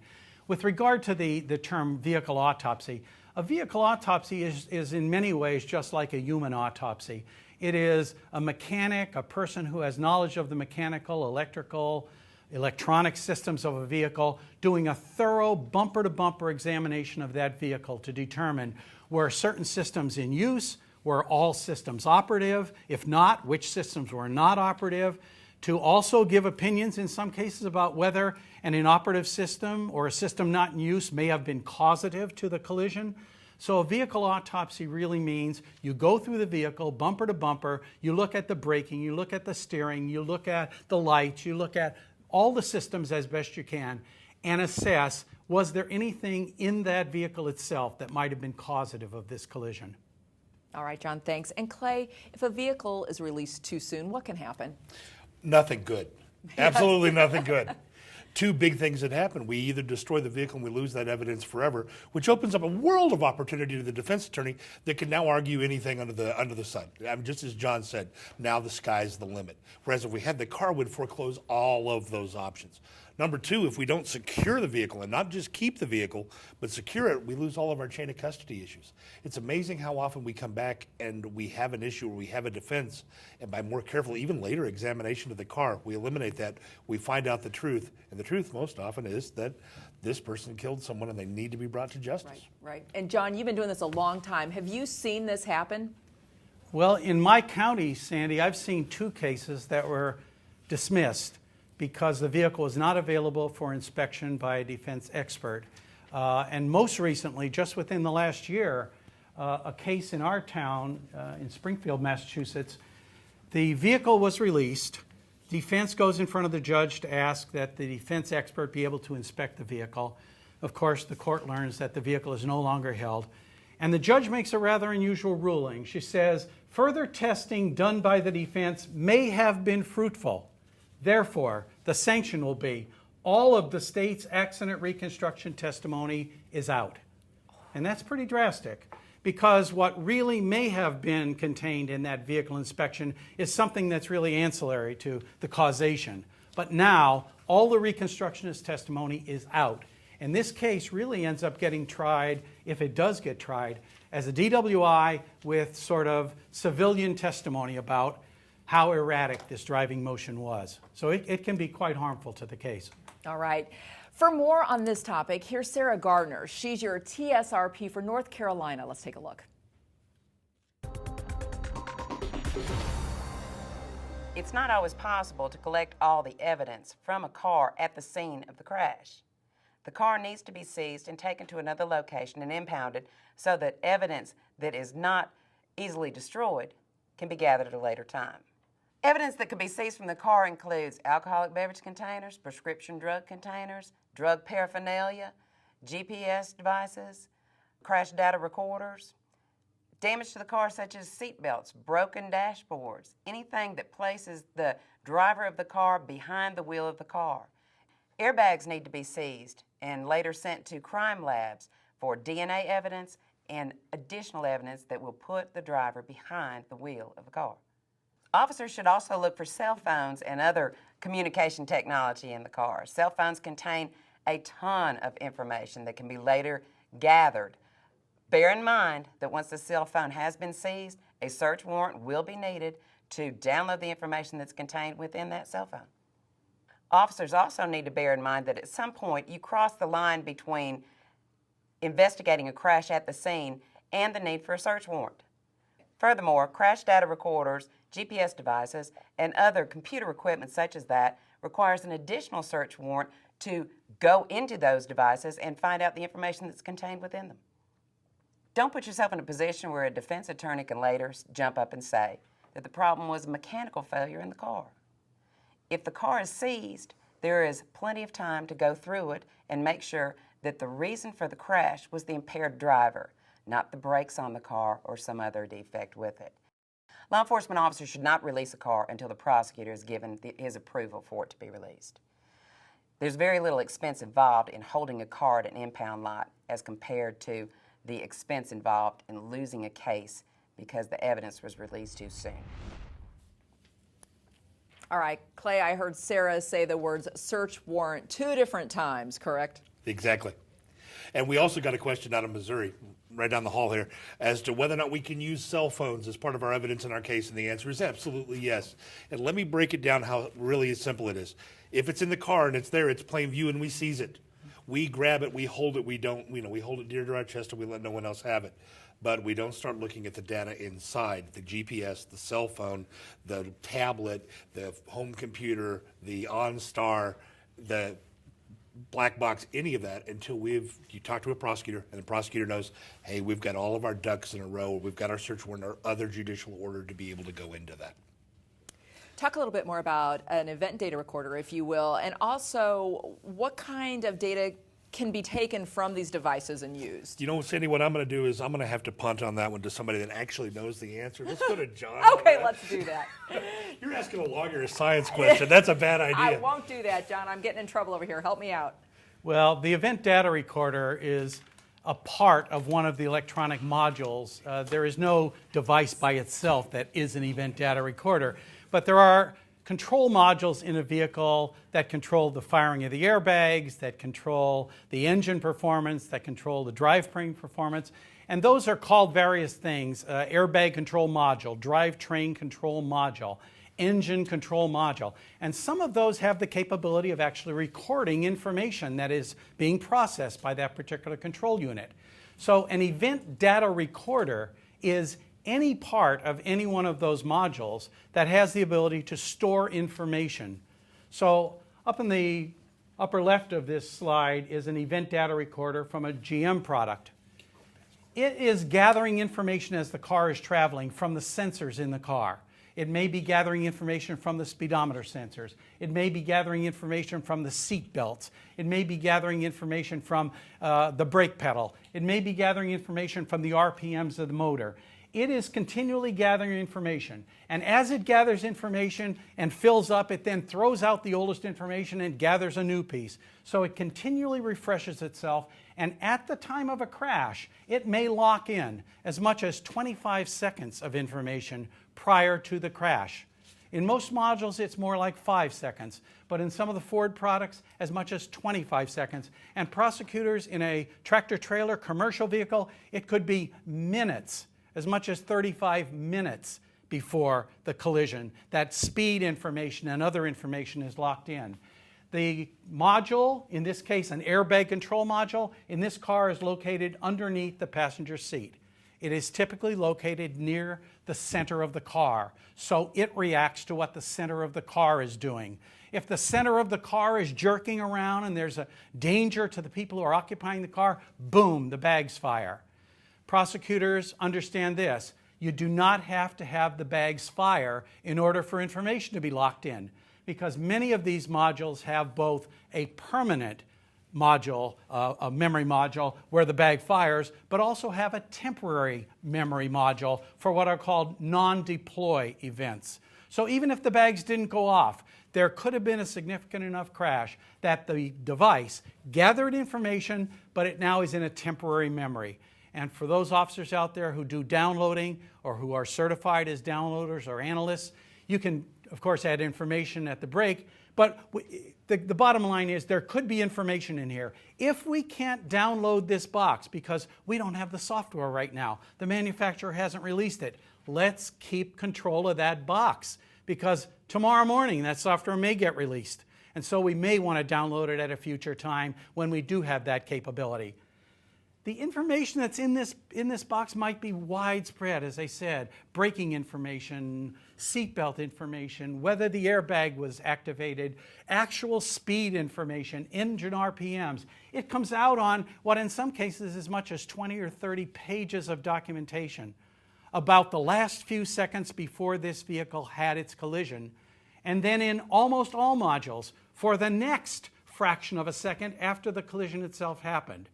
With regard to the term vehicle autopsy, a vehicle autopsy is in many ways just like a human autopsy. It is a mechanic, a person who has knowledge of the mechanical, electrical, electronic systems of a vehicle, doing a thorough bumper-to-bumper examination of that vehicle to determine were certain systems in use, were all systems operative, if not, which systems were not operative, to also give opinions in some cases about whether an inoperative system or a system not in use may have been causative to the collision. So a vehicle autopsy really means you go through the vehicle bumper to bumper, you look at the braking, you look at the steering, you look at the lights, you look at all the systems as best you can, and assess, was there anything in that vehicle itself that might have been causative of this collision? All right, John, thanks. And Clay, if a vehicle is released too soon, what can happen? Nothing good. Absolutely nothing good. Two big things that happen. We either destroy the vehicle and we lose that evidence forever, which opens up a world of opportunity to the defense attorney that can now argue anything under the sun. I mean, just as John said, now the sky's the limit. Whereas if we had the car, we'd foreclose all of those options. Number two, if we don't secure the vehicle and not just keep the vehicle, but secure it, we lose all of our chain of custody issues. It's amazing how often we come back and we have an issue or we have a defense, and by more careful, even later examination of the car, we eliminate that, we find out the truth, and the truth most often is that this person killed someone and they need to be brought to justice. Right. And John, you've been doing this a long time. Have you seen this happen? Well, in my county, Sandy, I've seen 2 cases that were dismissed because the vehicle was not available for inspection by a defense expert. And most recently, just within the last year, a case in our town in Springfield, Massachusetts, the vehicle was released. Defense goes in front of the judge to ask that the defense expert be able to inspect the vehicle. Of course, the court learns that the vehicle is no longer held. And the judge makes a rather unusual ruling. She says, further testing done by the defense may have been fruitful. Therefore, the sanction will be all of the state's accident reconstruction testimony is out. And that's pretty drastic, because what really may have been contained in that vehicle inspection is something that's really ancillary to the causation. But now, all the reconstructionist testimony is out. And this case really ends up getting tried, if it does get tried, as a DWI with sort of civilian testimony about how erratic this driving motion was. So it can be quite harmful to the case. All right. For more on this topic, here's Sarah Gardner. She's your TSRP for North Carolina. Let's take a look. It's not always possible to collect all the evidence from a car at the scene of the crash. The car needs to be seized and taken to another location and impounded so that evidence that is not easily destroyed can be gathered at a later time. Evidence that can be seized from the car includes alcoholic beverage containers, prescription drug containers, drug paraphernalia, GPS devices, crash data recorders, damage to the car such as seat belts, broken dashboards, anything that places the driver of the car behind the wheel of the car. Airbags need to be seized and later sent to crime labs for DNA evidence and additional evidence that will put the driver behind the wheel of a car. Officers should also look for cell phones and other communication technology in the car. Cell phones contain a ton of information that can be later gathered. Bear in mind that once the cell phone has been seized, a search warrant will be needed to download the information that's contained within that cell phone. Officers also need to bear in mind that at some point you cross the line between investigating a crash at the scene and the need for a search warrant. Furthermore, crash data recorders, GPS devices, and other computer equipment such as that requires an additional search warrant to go into those devices and find out the information that's contained within them. Don't put yourself in a position where a defense attorney can later jump up and say that the problem was a mechanical failure in the car. If the car is seized, there is plenty of time to go through it and make sure that the reason for the crash was the impaired driver, not the brakes on the car or some other defect with it. Law enforcement officers should not release a car until the prosecutor has given his approval for it to be released. There's very little expense involved in holding a car at an impound lot as compared to the expense involved in losing a case because the evidence was released too soon. All right, Clay, I heard Sarah say the words search warrant 2 different times, correct? Exactly. And we also got a question out of Missouri, right down the hall here, as to whether or not we can use cell phones as part of our evidence in our case, and the answer is absolutely yes. And let me break it down how really simple it is. If it's in the car and it's there, it's plain view, and we seize it. We grab it, we hold it, we hold it dear to our chest, and we let no one else have it. But we don't start looking at the data inside, the GPS, the cell phone, the tablet, the home computer, the OnStar, the black box, any of that, until you talk to a prosecutor, and the prosecutor knows, hey, we've got all of our ducks in a row, we've got our search warrant or other judicial order to be able to go into that. Talk a little bit more about an event data recorder, if you will, and also what kind of data can be taken from these devices and used. You know, Sandy, what I'm going to do is I'm going to have to punt on that one to somebody that actually knows the answer. Let's go to John. Okay, let's do that. You're asking a lawyer a science question. That's a bad idea. I won't do that, John. I'm getting in trouble over here. Help me out. Well, the event data recorder is a part of one of the electronic modules. There is no device by itself that is an event data recorder, but there are control modules in a vehicle that control the firing of the airbags, that control the engine performance, that control the drivetrain performance, and those are called various things: airbag control module, drivetrain control module, engine control module. And some of those have the capability of actually recording information that is being processed by that particular control unit. So an event data recorder is any part of any one of those modules that has the ability to store information. So up in the upper left of this slide is an event data recorder from a GM product. It is gathering information as the car is traveling from the sensors in the car. It may be gathering information from the speedometer sensors. It may be gathering information from the seat belts. It may be gathering information from the brake pedal. It may be gathering information from the RPMs of the motor. It is continually gathering information. And as it gathers information and fills up, it then throws out the oldest information and gathers a new piece. So it continually refreshes itself. And at the time of a crash, it may lock in as much as 25 seconds of information prior to the crash. In most modules, it's more like 5 seconds, but in some of the Ford products, as much as 25 seconds. And prosecutors in a tractor-trailer commercial vehicle, it could be minutes, as much as 35 minutes before the collision. That speed information and other information is locked in. The module, in this case an airbag control module, in this car is located underneath the passenger seat. It is typically located near the center of the car, so it reacts to what the center of the car is doing. If the center of the car is jerking around and there's a danger to the people who are occupying the car, boom, the bags fire. Prosecutors understand this. You do not have to have the bags fire in order for information to be locked in, because many of these modules have both a permanent module, a memory module where the bag fires, but also have a temporary memory module for what are called non-deploy events. So even if the bags didn't go off, there could have been a significant enough crash that the device gathered information, but it now is in a temporary memory. And for those officers out there who do downloading or who are certified as downloaders or analysts, you can, of course, add information at the break. But the bottom line is there could be information in here. If we can't download this box because we don't have the software right now, the manufacturer hasn't released it, let's keep control of that box, because tomorrow morning that software may get released. And so we may want to download it at a future time when we do have that capability. The information that's in this box might be widespread, as I said, braking information, seatbelt information, whether the airbag was activated, actual speed information, engine RPMs. It comes out on what in some cases is as much as 20 or 30 pages of documentation about the last few seconds before this vehicle had its collision, and then in almost all modules for the next fraction of a second after the collision itself happened,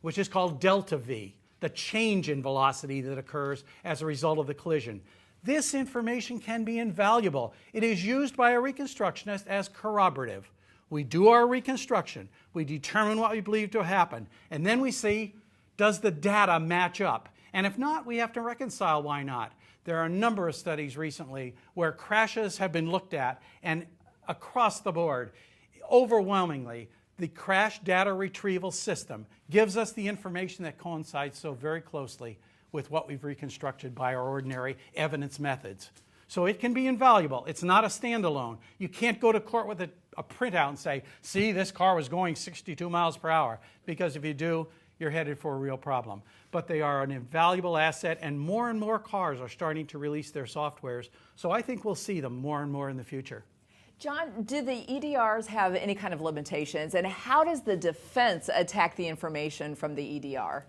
which is called delta V, the change in velocity that occurs as a result of the collision. This information can be invaluable. It is used by a reconstructionist as corroborative. We do our reconstruction, we determine what we believe to happen, and then we see, does the data match up? And if not, we have to reconcile why not. There are a number of studies recently where crashes have been looked at, and across the board, overwhelmingly, the crash data retrieval system gives us the information that coincides so very closely with what we've reconstructed by our ordinary evidence methods. So it can be invaluable. It's not a standalone. You can't go to court with a printout and say, see, this car was going 62 miles per hour, because if you do, you're headed for a real problem. But they are an invaluable asset, and more cars are starting to release their softwares. So I think we'll see them more and more in the future. John, do the EDRs have any kind of limitations, and how does the defense attack the information from the EDR?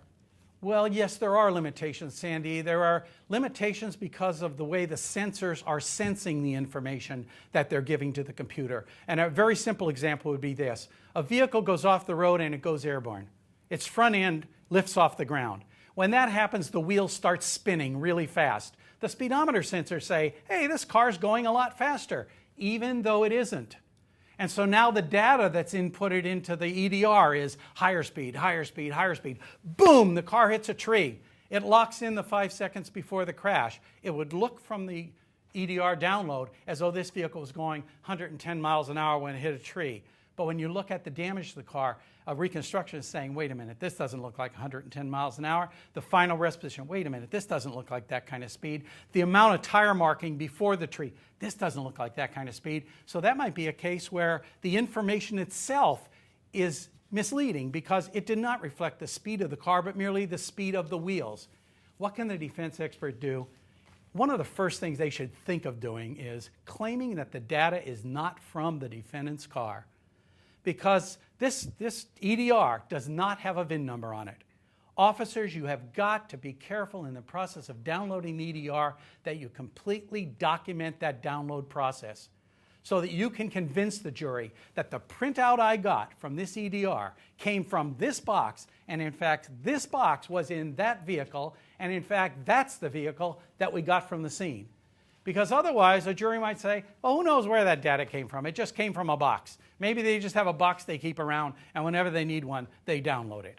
Well, yes, there are limitations, Sandy. There are limitations because of the way the sensors are sensing the information that they're giving to the computer. And a very simple example would be this. A vehicle goes off the road and it goes airborne. Its front end lifts off the ground. When that happens, the wheels start spinning really fast. The speedometer sensors say, hey, this car's going a lot faster, even though it isn't. And so now the data that's inputted into the EDR is higher speed, higher speed, higher speed. Boom, the car hits a tree. It locks in the 5 seconds before the crash. It would look from the EDR download as though this vehicle was going 110 miles an hour when it hit a tree. But when you look at the damage to the car, a reconstruction is saying, wait a minute, this doesn't look like 110 miles an hour. The final rest position, wait a minute, this doesn't look like that kind of speed. The amount of tire marking before the tree, this doesn't look like that kind of speed. So that might be a case where the information itself is misleading because it did not reflect the speed of the car, but merely the speed of the wheels. What can the defense expert do? One of the first things they should think of doing is claiming that the data is not from the defendant's car, because this EDR does not have a VIN number on it. Officers, you have got to be careful in the process of downloading the EDR that you completely document that download process so that you can convince the jury that the printout I got from this EDR came from this box, and in fact, this box was in that vehicle, and in fact, that's the vehicle that we got from the scene. Because otherwise, a jury might say, well, who knows where that data came from? It just came from a box. Maybe they just have a box they keep around, and whenever they need one, they download it.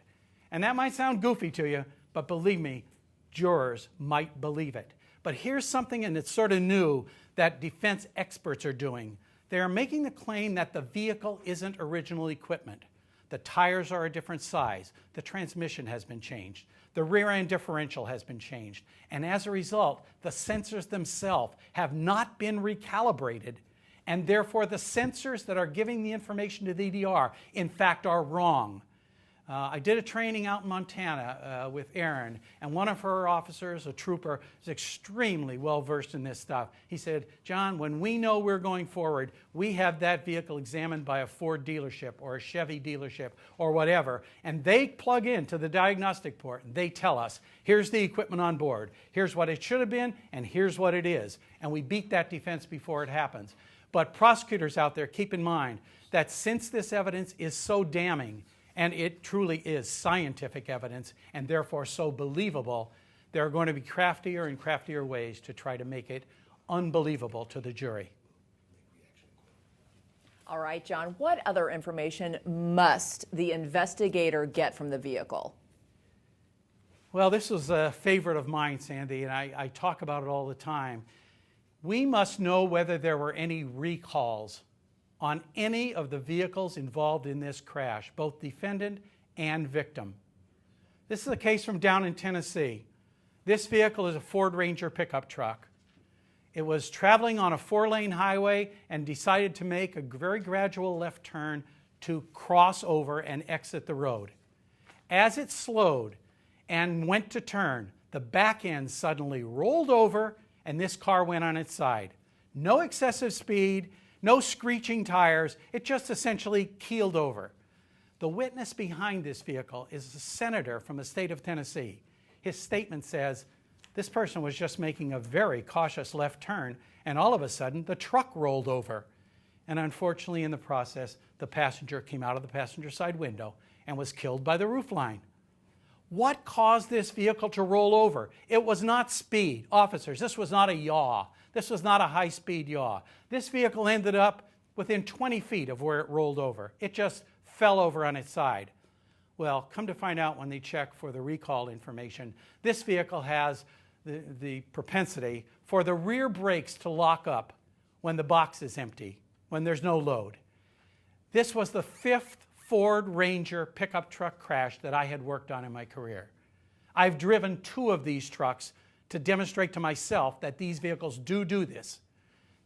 And that might sound goofy to you, but believe me, jurors might believe it. But here's something, and it's sort of new, that defense experts are doing. They are making the claim that the vehicle isn't original equipment. The tires are a different size. The transmission has been changed. The rear end differential has been changed. And as a result, the sensors themselves have not been recalibrated, and therefore the sensors that are giving the information to the EDR, in fact, are wrong. I did a training out in Montana with Erin, and one of her officers, a trooper, is extremely well versed in this stuff. He said, John, when we know we're going forward, we have that vehicle examined by a Ford dealership or a Chevy dealership or whatever, and they plug into the diagnostic port and they tell us, here's the equipment on board, here's what it should have been, and here's what it is. And we beat that defense before it happens. But prosecutors out there, keep in mind that since this evidence is so damning, and it truly is scientific evidence and therefore so believable, there are going to be craftier and craftier ways to try to make it unbelievable to the jury. All right, John, what other information must the investigator get from the vehicle? Well, this was a favorite of mine, Sandy, and I talk about it all the time. We must know whether there were any recalls on any of the vehicles involved in this crash, both defendant and victim. This is a case from down in Tennessee. This vehicle is a Ford Ranger pickup truck. It was traveling on a 4-lane highway and decided to make a very gradual left turn to cross over and exit the road. As it slowed and went to turn, the back end suddenly rolled over and this car went on its side. No excessive speed, no screeching tires, it just essentially keeled over. The witness behind this vehicle is a senator from the state of Tennessee. His statement says, this person was just making a very cautious left turn, and all of a sudden, the truck rolled over. And unfortunately, in the process, the passenger came out of the passenger side window and was killed by the roofline. What caused this vehicle to roll over? It was not speed. Officers, this was not a yaw. This was not a high-speed yaw. This vehicle ended up within 20 feet of where it rolled over. It just fell over on its side. Well, come to find out when they check for the recall information, this vehicle has the propensity for the rear brakes to lock up when the box is empty, when there's no load. This was the 5th Ford Ranger pickup truck crash that I had worked on in my career. I've driven 2 of these trucks to demonstrate to myself that these vehicles do this.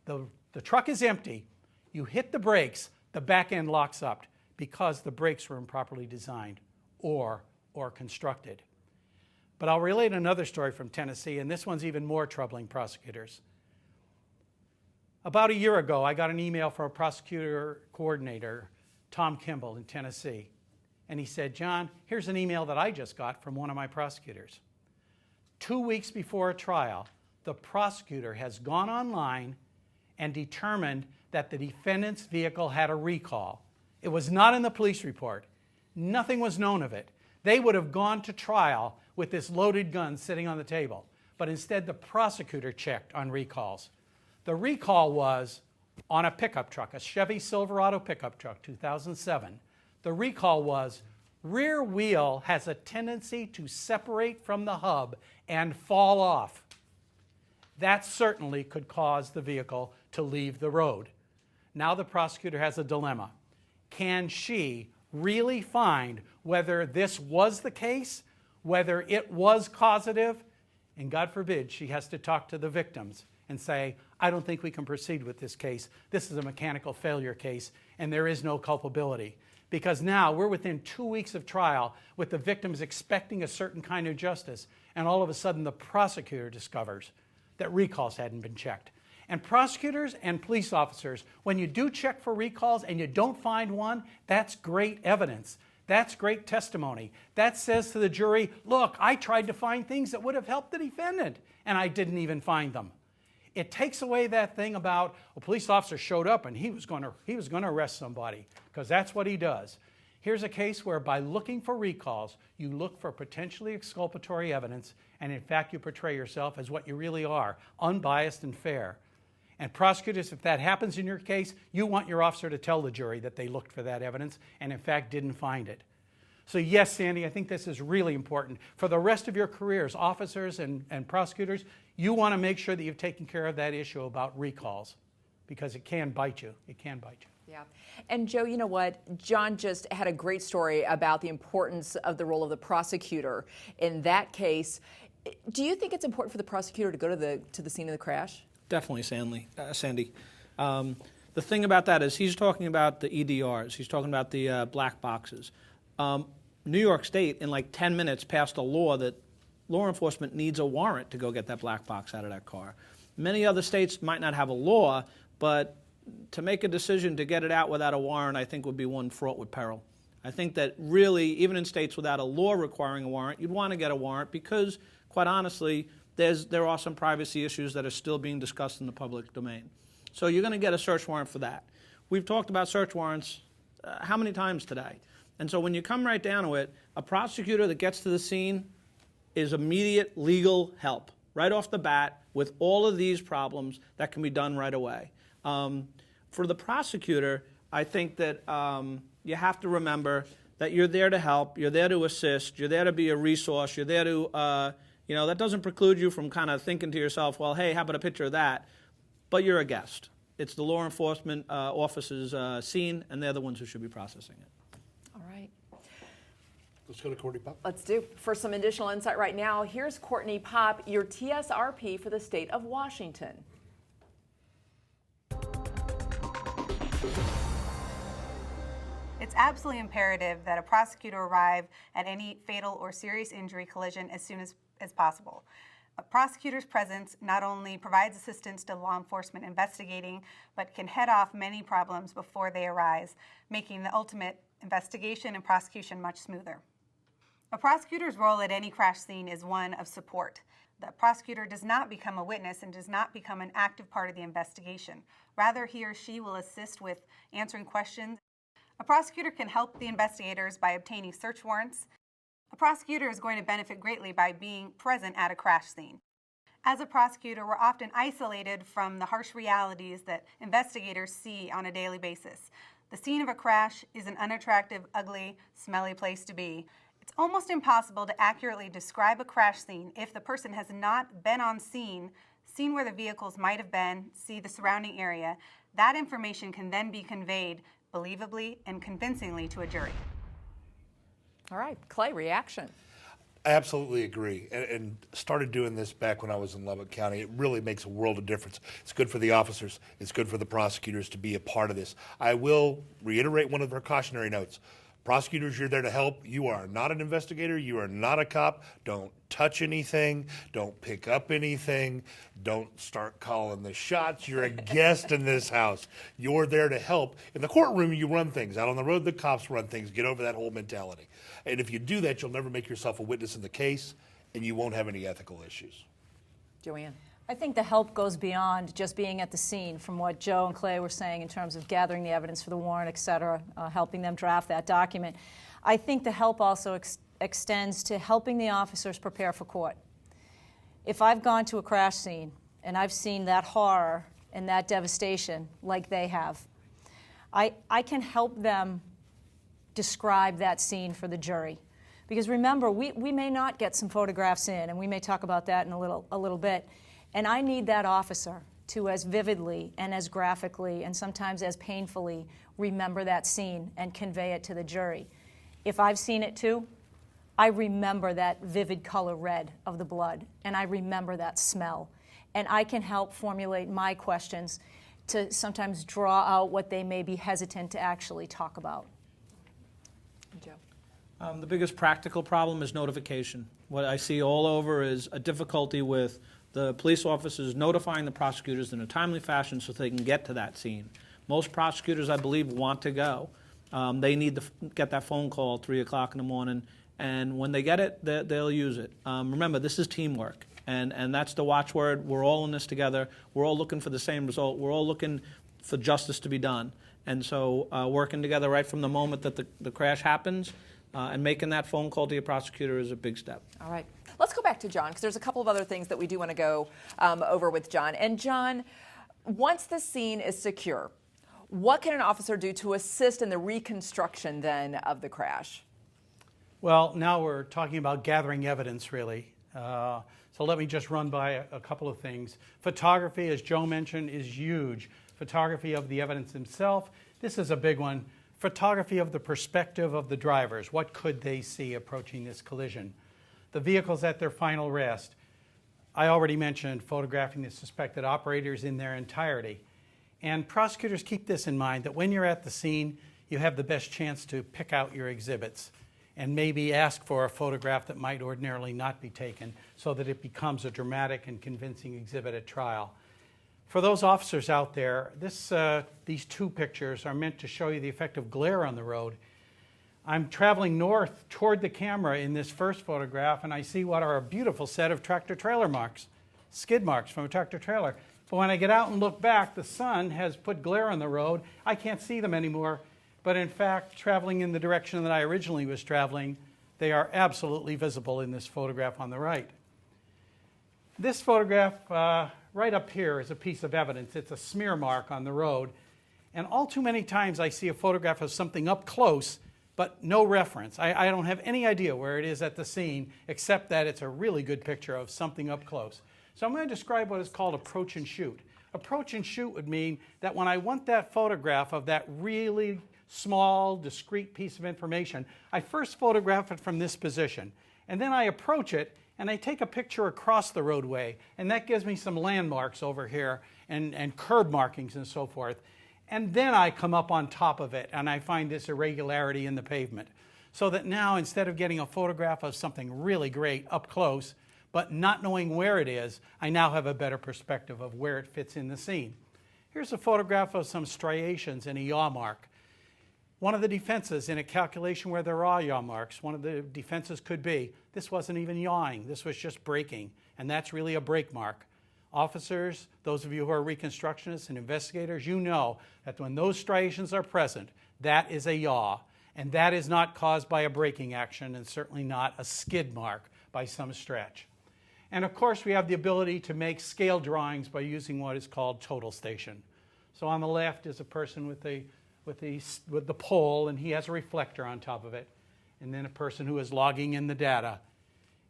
The truck is empty. You hit the brakes, the back end locks up because the brakes were improperly designed or constructed. But I'll relate another story from Tennessee, and this one's even more troubling prosecutors. About a year ago, I got an email from a prosecutor coordinator, Tom Kimball in Tennessee. And he said, John, here's an email that I just got from one of my prosecutors. 2 weeks before a trial, the prosecutor has gone online and determined that the defendant's vehicle had a recall. It was not in the police report. Nothing was known of it. They would have gone to trial with this loaded gun sitting on the table. But instead, the prosecutor checked on recalls. The recall was on a pickup truck, a Chevy Silverado pickup truck, 2007. The recall was, rear wheel has a tendency to separate from the hub and fall off. That certainly could cause the vehicle to leave the road. Now the prosecutor has a dilemma. Can she really find whether this was the case, whether it was causative? And God forbid she has to talk to the victims and say, I don't think we can proceed with this case. This is a mechanical failure case, and there is no culpability. Because now we're within 2 weeks of trial with the victims expecting a certain kind of justice, and all of a sudden the prosecutor discovers that recalls hadn't been checked. And prosecutors and police officers, when you do check for recalls and you don't find one, that's great evidence. That's great testimony. That says to the jury, look, I tried to find things that would have helped the defendant, and I didn't even find them. It takes away that thing about a police officer showed up and he was going to arrest somebody, because that's what he does. Here's a case where by looking for recalls, you look for potentially exculpatory evidence, and in fact you portray yourself as what you really are, unbiased and fair. And prosecutors, if that happens in your case, you want your officer to tell the jury that they looked for that evidence and in fact didn't find it. So yes, Sandy, I think this is really important. For the rest of your careers, officers and prosecutors, you want to make sure that you've taken care of that issue about recalls, because it can bite you. It can bite you. Yeah. And Joe, you know what? John just had a great story about the importance of the role of the prosecutor in that case. Do you think it's important for the prosecutor to go to the scene of the crash? Definitely, Sandy. The thing about that is he's talking about the EDRs. He's talking about the black boxes. New York State, in like 10 minutes, passed a law that law enforcement needs a warrant to go get that black box out of that car. Many other states might not have a law, but to make a decision to get it out without a warrant, I think would be one fraught with peril. I think that really, even in states without a law requiring a warrant, you'd want to get a warrant because, quite honestly, there are some privacy issues that are still being discussed in the public domain. So you're going to get a search warrant for that. We've talked about search warrants how many times today? And so when you come right down to it, a prosecutor that gets to the scene is immediate legal help. right off the bat with all of these problems that can be done right away. For the prosecutor, I think that you have to remember that you're there to help, you're there to assist, you're there to be a resource, you're there to, that doesn't preclude you from kind of thinking to yourself, well, hey, how about a picture of that? But you're a guest. It's the law enforcement officer's scene, and they're the ones who should be processing it. All right. Let's go to Courtney Pop. Let's do. For some additional insight right now, here's Courtney Pop, your TSRP for the state of Washington. It's absolutely imperative that a prosecutor arrive at any fatal or serious injury collision as soon as possible. A prosecutor's presence not only provides assistance to law enforcement investigating, but can head off many problems before they arise, making the ultimate investigation and prosecution much smoother. A prosecutor's role at any crash scene is one of support. The prosecutor does not become a witness and does not become an active part of the investigation. Rather, he or she will assist with answering questions. A prosecutor can help the investigators by obtaining search warrants. A prosecutor is going to benefit greatly by being present at a crash scene. As a prosecutor, we're often isolated from the harsh realities that investigators see on a daily basis. The scene of a crash is an unattractive, ugly, smelly place to be. It's almost impossible to accurately describe a crash scene if the person has not been on scene, seen where the vehicles might have been, see the surrounding area. That information can then be conveyed believably and convincingly to a jury. All right, Clay, reaction. I absolutely agree, and started doing this back when I was in Lubbock County. It really makes a world of difference. It's good for the officers. It's good for the prosecutors to be a part of this. I will reiterate one of our cautionary notes. Prosecutors, you're there to help. You are not an investigator. You are not a cop. Don't touch anything. Don't pick up anything. Don't start calling the shots. You're a guest in this house. You're there to help. In the courtroom, you run things. Out on the road, the cops run things. Get over that whole mentality. And if you do that, you'll never make yourself a witness in the case, and you won't have any ethical issues. Joanne. I think the help goes beyond just being at the scene, from what Joe and Clay were saying in terms of gathering the evidence for the warrant, et cetera, helping them draft that document. I think the help also extends to helping the officers prepare for court. If I've gone to a crash scene and I've seen that horror and that devastation like they have, I can help them describe that scene for the jury. Because remember, we may not get some photographs in, and we may talk about that in a little bit. And I need that officer to as vividly and as graphically and sometimes as painfully remember that scene and convey it to the jury. If I've seen it too, I remember that vivid color red of the blood, and I remember that smell. And I can help formulate my questions to sometimes draw out what they may be hesitant to actually talk about. Joe. The biggest practical problem is notification. What I see all over is a difficulty with the police officers notifying the prosecutors in a timely fashion so they can get to that scene. Most prosecutors, I believe, want to go. They need to get that phone call at 3 o'clock in the morning, and when they get it, they'll use it. Remember, this is teamwork, and that's the watchword. We're all in this together. We're all looking for the same result. We're all looking for justice to be done. And so working together right from the moment that the crash happens and making that phone call to your prosecutor is a big step. All right. Let's go back to John, because there's a couple of other things that we do want to go over with John. And John, once the scene is secure, what can an officer do to assist in the reconstruction then of the crash? Well, now we're talking about gathering evidence, really. So let me just run by a couple of things. Photography, as Joe mentioned, is huge. Photography of the evidence themselves. This is a big one. Photography of the perspective of the drivers. What could they see approaching this collision? The vehicles at their final rest. I already mentioned photographing the suspected operators in their entirety. And prosecutors keep this in mind, that when you're at the scene, you have the best chance to pick out your exhibits and maybe ask for a photograph that might ordinarily not be taken so that it becomes a dramatic and convincing exhibit at trial. For those officers out there, these two pictures are meant to show you the effect of glare on the road. I'm traveling north toward the camera in this first photograph, and I see what are a beautiful set of tractor-trailer marks, skid marks from a tractor-trailer. But when I get out and look back, the sun has put glare on the road. I can't see them anymore. But in fact, traveling in the direction that I originally was traveling, they are absolutely visible in this photograph on the right. This photograph right up here is a piece of evidence. It's a smear mark on the road. And all too many times I see a photograph of something up close, but no reference. I don't have any idea where it is at the scene, except that it's a really good picture of something up close. So I'm going to describe what is called approach and shoot. Approach and shoot would mean that when I want that photograph of that really small, discrete piece of information, I first photograph it from this position, and then I approach it, and I take a picture across the roadway, and that gives me some landmarks over here and curb markings and so forth. And then I come up on top of it, and I find this irregularity in the pavement. So that now, instead of getting a photograph of something really great up close, but not knowing where it is, I now have a better perspective of where it fits in the scene. Here's a photograph of some striations in a yaw mark. One of the defenses in a calculation where there are yaw marks, one of the defenses could be, this wasn't even yawing, this was just braking, and that's really a brake mark. Officers, those of you who are reconstructionists and investigators, you know that when those striations are present, that is a yaw, and that is not caused by a braking action and certainly not a skid mark by some stretch. And of course, we have the ability to make scale drawings by using what is called total station. So on the left is a person with the pole, and he has a reflector on top of it, and then a person who is logging in the data.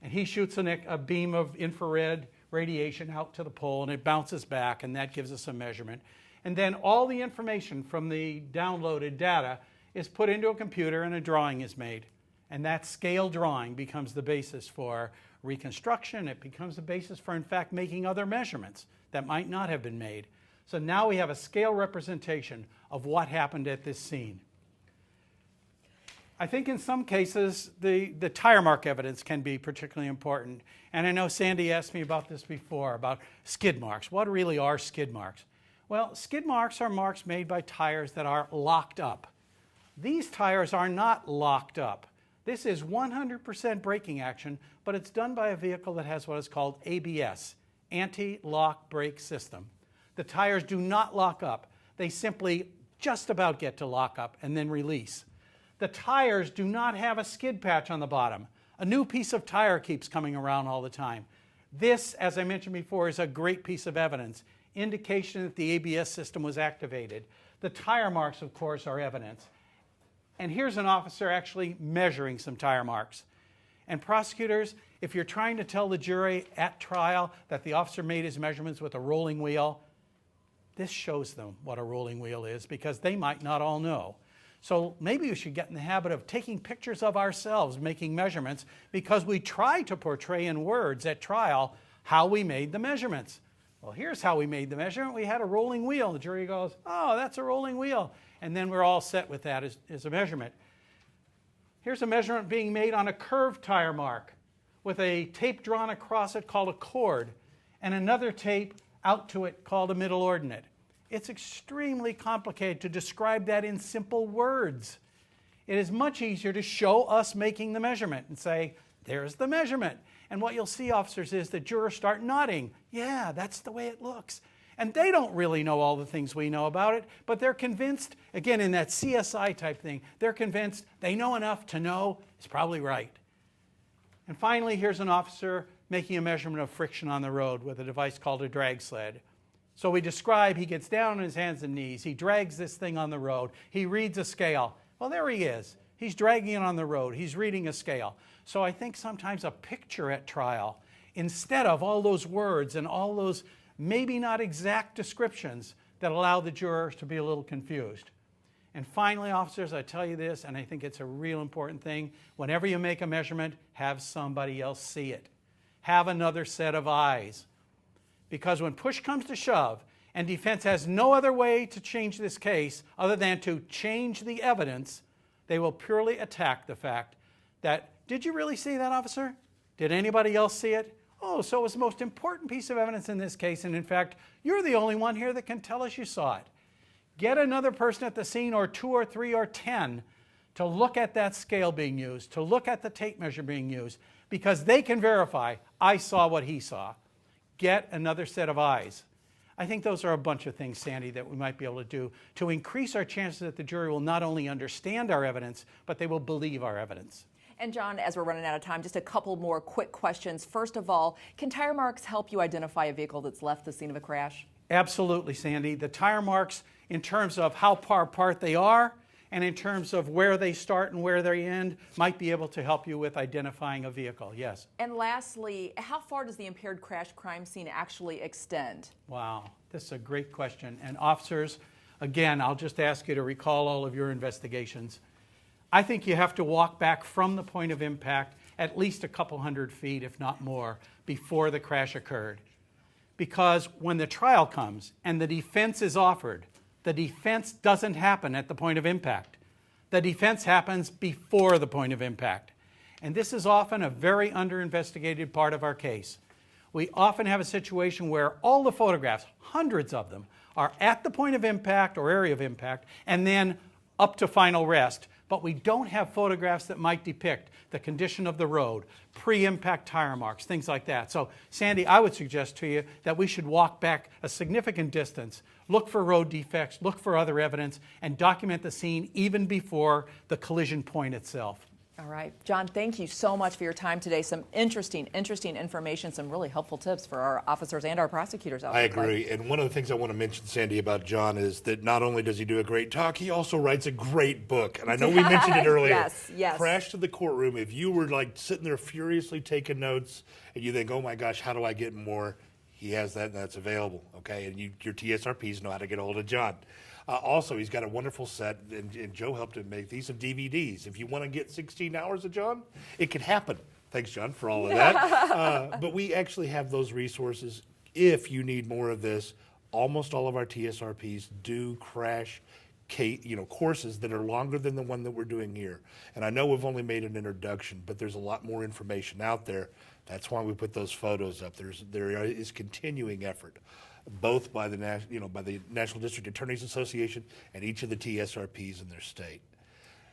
And he shoots a beam of infrared radiation out to the pole, and it bounces back, and that gives us a measurement. And then all the information from the downloaded data is put into a computer, and a drawing is made. And that scale drawing becomes the basis for reconstruction. It becomes the basis for, in fact, making other measurements that might not have been made. So now we have a scale representation of what happened at this scene. I think in some cases, the tire mark evidence can be particularly important. And I know Sandy asked me about this before, about skid marks. What really are skid marks? Well, skid marks are marks made by tires that are locked up. These tires are not locked up. This is 100% braking action, but it's done by a vehicle that has what is called ABS, anti-lock brake system. The tires do not lock up. They simply just about get to lock up and then release. The tires do not have a skid patch on the bottom. A new piece of tire keeps coming around all the time. This, as I mentioned before, is a great piece of evidence, indication that the ABS system was activated. The tire marks, of course, are evidence. And here's an officer actually measuring some tire marks. And prosecutors, if you're trying to tell the jury at trial that the officer made his measurements with a rolling wheel, this shows them what a rolling wheel is, because they might not all know. So maybe we should get in the habit of taking pictures of ourselves making measurements, because we try to portray in words at trial how we made the measurements. Well, here's how we made the measurement. We had a rolling wheel. The jury goes, oh, that's a rolling wheel. And then we're all set with that as a measurement. Here's a measurement being made on a curved tire mark with a tape drawn across it called a chord, and another tape out to it called a middle ordinate. It's extremely complicated to describe that in simple words. It is much easier to show us making the measurement and say, there's the measurement. And what you'll see, officers, is that jurors start nodding. Yeah, that's the way it looks. And they don't really know all the things we know about it, but they're convinced, again, in that CSI type thing, they're convinced they know enough to know it's probably right. And finally, here's an officer making a measurement of friction on the road with a device called a drag sled. So we describe, he gets down on his hands and knees, he drags this thing on the road, he reads a scale. Well, there he is. He's dragging it on the road, he's reading a scale. So I think sometimes a picture at trial, instead of all those words and all those maybe not exact descriptions that allow the jurors to be a little confused. And finally, officers, I tell you this, and I think it's a real important thing, whenever you make a measurement, have somebody else see it. Have another set of eyes. Because when push comes to shove, and defense has no other way to change this case other than to change the evidence, they will purely attack the fact that, did you really see that, officer? Did anybody else see it? Oh, so it was the most important piece of evidence in this case, and in fact, you're the only one here that can tell us you saw it. Get another person at the scene, or 2 or 3 or 10, to look at that scale being used, to look at the tape measure being used, because they can verify, I saw what he saw. Get another set of eyes. I think those are a bunch of things, Sandy, that we might be able to do to increase our chances that the jury will not only understand our evidence, but they will believe our evidence. And John, as we're running out of time, just a couple more quick questions. First of all, can tire marks help you identify a vehicle that's left the scene of a crash? Absolutely, Sandy. The tire marks, in terms of how far apart they are and in terms of where they start and where they end, might be able to help you with identifying a vehicle, yes. And lastly, how far does the impaired crash crime scene actually extend? Wow, this is a great question. And officers, again, I'll just ask you to recall all of your investigations. I think you have to walk back from the point of impact at least a couple hundred feet, if not more, before the crash occurred. Because when the trial comes and the defense is offered, the defense doesn't happen at the point of impact. The defense happens before the point of impact. And this is often a very under-investigated part of our case. We often have a situation where all the photographs, hundreds of them, are at the point of impact or area of impact and then up to final rest. But we don't have photographs that might depict the condition of the road, pre-impact tire marks, things like that. So, Sandy, I would suggest to you that we should walk back a significant distance, look for road defects, look for other evidence, and document the scene even before the collision point itself. All right. John, thank you so much for your time today. Some interesting information, some really helpful tips for our officers and our prosecutors out there. I agree. And one of the things I want to mention, Sandy, about John is that not only does he do a great talk, he also writes a great book. And I know we mentioned it earlier. Yes. Crash to the Courtroom. If you were like sitting there furiously taking notes and you think, oh my gosh, how do I get more? He has that and that's available. Okay. And your TSRPs know how to get a hold of John. Also, he's got a wonderful set, and Joe helped him make these of DVDs. If you want to get 16 hours of John, it can happen. Thanks, John, for all of that. But we actually have those resources. If you need more of this, almost all of our TSRPs do crash courses that are longer than the one that we're doing here. And I know we've only made an introduction, but there's a lot more information out there. That's why we put those photos up. There is continuing effort, both by the National District Attorneys Association and each of the TSRPs in their state.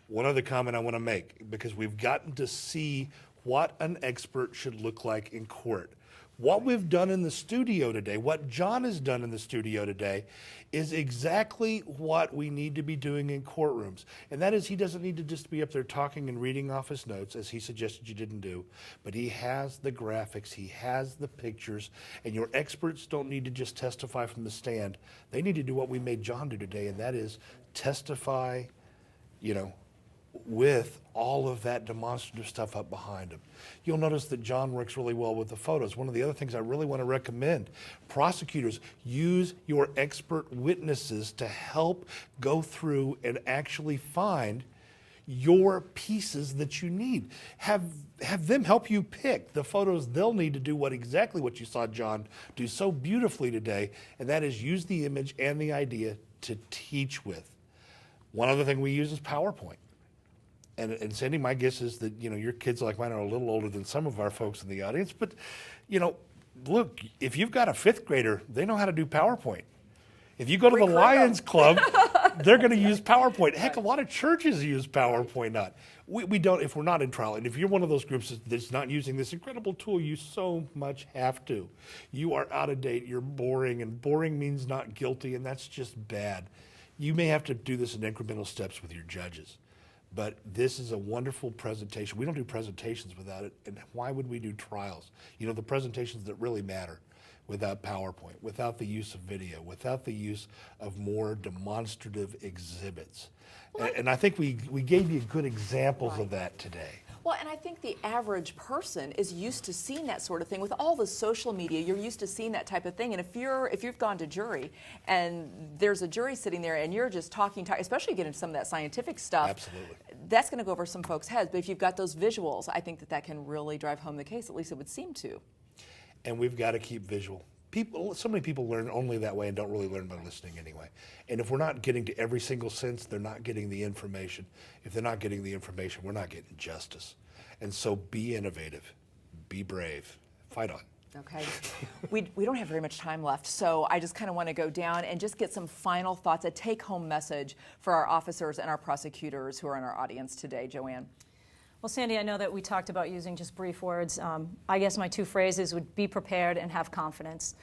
One other comment I want to make, because we've gotten to see what an expert should look like in court. What we've done in the studio today, what John has done in the studio today, is exactly what we need to be doing in courtrooms. And that is, he doesn't need to just be up there talking and reading off his notes, as he suggested you didn't do, but he has the graphics, he has the pictures, and your experts don't need to just testify from the stand. They need to do what we made John do today, and that is testify, with all of that demonstrative stuff up behind him. You'll notice that John works really well with the photos. One of the other things I really want to recommend, prosecutors, use your expert witnesses to help go through and actually find your pieces that you need. Have them help you pick the photos they'll need to do exactly what you saw John do so beautifully today, and that is use the image and the idea to teach with. One other thing we use is PowerPoint. And Sandy, my guess is that, your kids like mine are a little older than some of our folks in the audience, but, look, if you've got a fifth grader, they know how to do PowerPoint. If you go to the Lions Club, they're going to use PowerPoint. Heck, a lot of churches use PowerPoint. We don't, if we're not in trial. And if you're one of those groups that's not using this incredible tool, you so much have to. You are out of date, you're boring, and boring means not guilty, and that's just bad. You may have to do this in incremental steps with your judges. But this is a wonderful presentation. We don't do presentations without it, and why would we do trials? The presentations that really matter without PowerPoint, without the use of video, without the use of more demonstrative exhibits. And I think we gave you good examples of that today. Well, and I think the average person is used to seeing that sort of thing. With all the social media, you're used to seeing that type of thing. And if you've gone to jury and there's a jury sitting there and you're just talking, especially getting some of that scientific stuff, absolutely, that's going to go over some folks' heads. But if you've got those visuals, I think that can really drive home the case. At least it would seem to. And we've got to keep visual. So many people learn only that way and don't really learn by listening anyway. And if we're not getting to every single sense, they're not getting the information. If they're not getting the information, we're not getting justice. And so be innovative, be brave, fight on. Okay. We don't have very much time left, so I just kind of want to go down and just get some final thoughts, a take-home message for our officers and our prosecutors who are in our audience today. Joanne. Well, Sandy, I know that we talked about using just brief words. I guess my two phrases would be prepared and have confidence.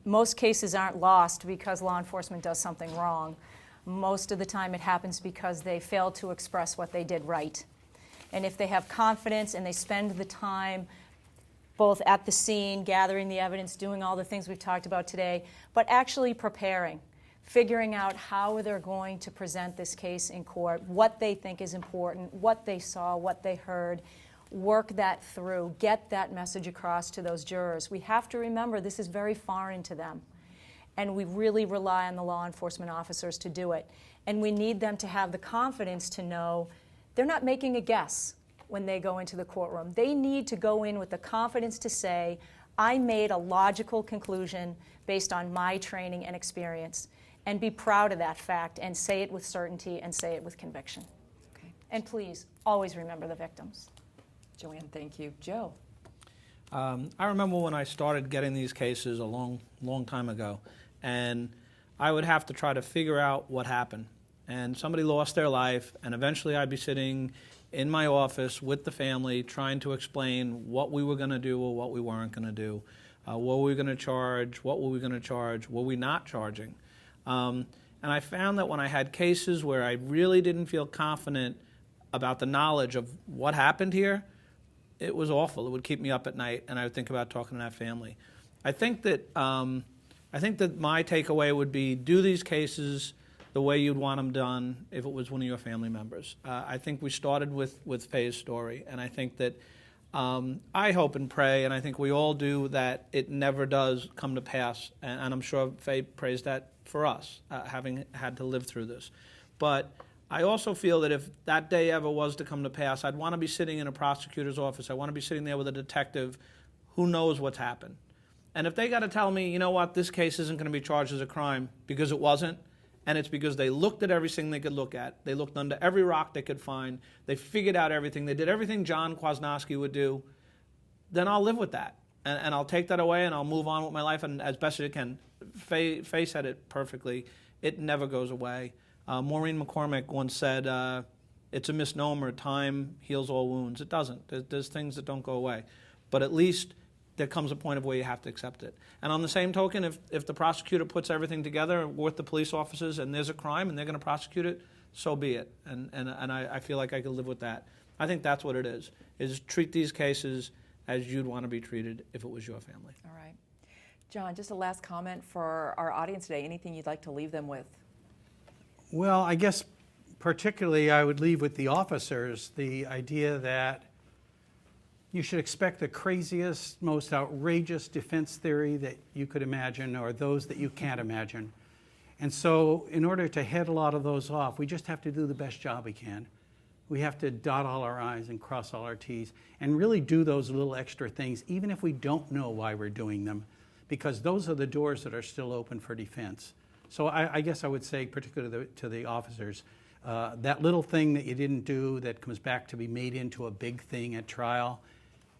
Most cases aren't lost because law enforcement does something wrong. Most of the time it happens because they fail to express what they did right. And if they have confidence and they spend the time both at the scene, gathering the evidence, doing all the things we've talked about today, but actually preparing, figuring out how they're going to present this case in court, what they think is important, what they saw, what they heard, work that through, get that message across to those jurors. We have to remember this is very foreign to them, and we really rely on the law enforcement officers to do it. And we need them to have the confidence to know they're not making a guess when they go into the courtroom. They need to go in with the confidence to say, I made a logical conclusion based on my training and experience, and be proud of that fact and say it with certainty and say it with conviction. Okay. And please, always remember the victims. Joanne, thank you. Joe. I remember when I started getting these cases a long time ago, and I would have to try to figure out what happened. And somebody lost their life, and eventually I'd be sitting in my office with the family trying to explain what we were going to do or what we weren't going to do. What were we going to charge? What were we going to charge? Were we not charging? And I found that when I had cases where I really didn't feel confident about the knowledge of what happened here, it was awful. It would keep me up at night, and I would think about talking to that family. I think that my takeaway would be do these cases the way you'd want them done if it was one of your family members. I think we started with Faye's story, and I think that I hope and pray, and I think we all do, that it never does come to pass, and I'm sure Faye prays that for us, having had to live through this. But I also feel that if that day ever was to come to pass, I'd want to be sitting in a prosecutor's office. I want to be sitting there with a detective who knows what's happened. And if they got to tell me, you know what, this case isn't going to be charged as a crime because it wasn't, and it's because they looked at everything they could look at, they looked under every rock they could find, they figured out everything, they did everything John Kwasnowski would do, then I'll live with that. And I'll take that away and I'll move on with my life and as best as I can. Faye said it perfectly. It never goes away. Maureen McCormick once said, it's a misnomer, time heals all wounds. It doesn't. There's things that don't go away. But at least there comes a point of where you have to accept it. And on the same token, if the prosecutor puts everything together with the police officers and there's a crime and they're going to prosecute it, so be it. And I feel like I could live with that. I think that's what it is treat these cases as you'd want to be treated if it was your family. All right. John, just a last comment for our audience today. Anything you'd like to leave them with? Well, I guess particularly I would leave with the officers the idea that you should expect the craziest, most outrageous defense theory that you could imagine or those that you can't imagine. And so in order to head a lot of those off, we just have to do the best job we can. We have to dot all our I's and cross all our T's and really do those little extra things, even if we don't know why we're doing them, because those are the doors that are still open for defense. So I guess I would say, particularly to the officers, that little thing that you didn't do that comes back to be made into a big thing at trial,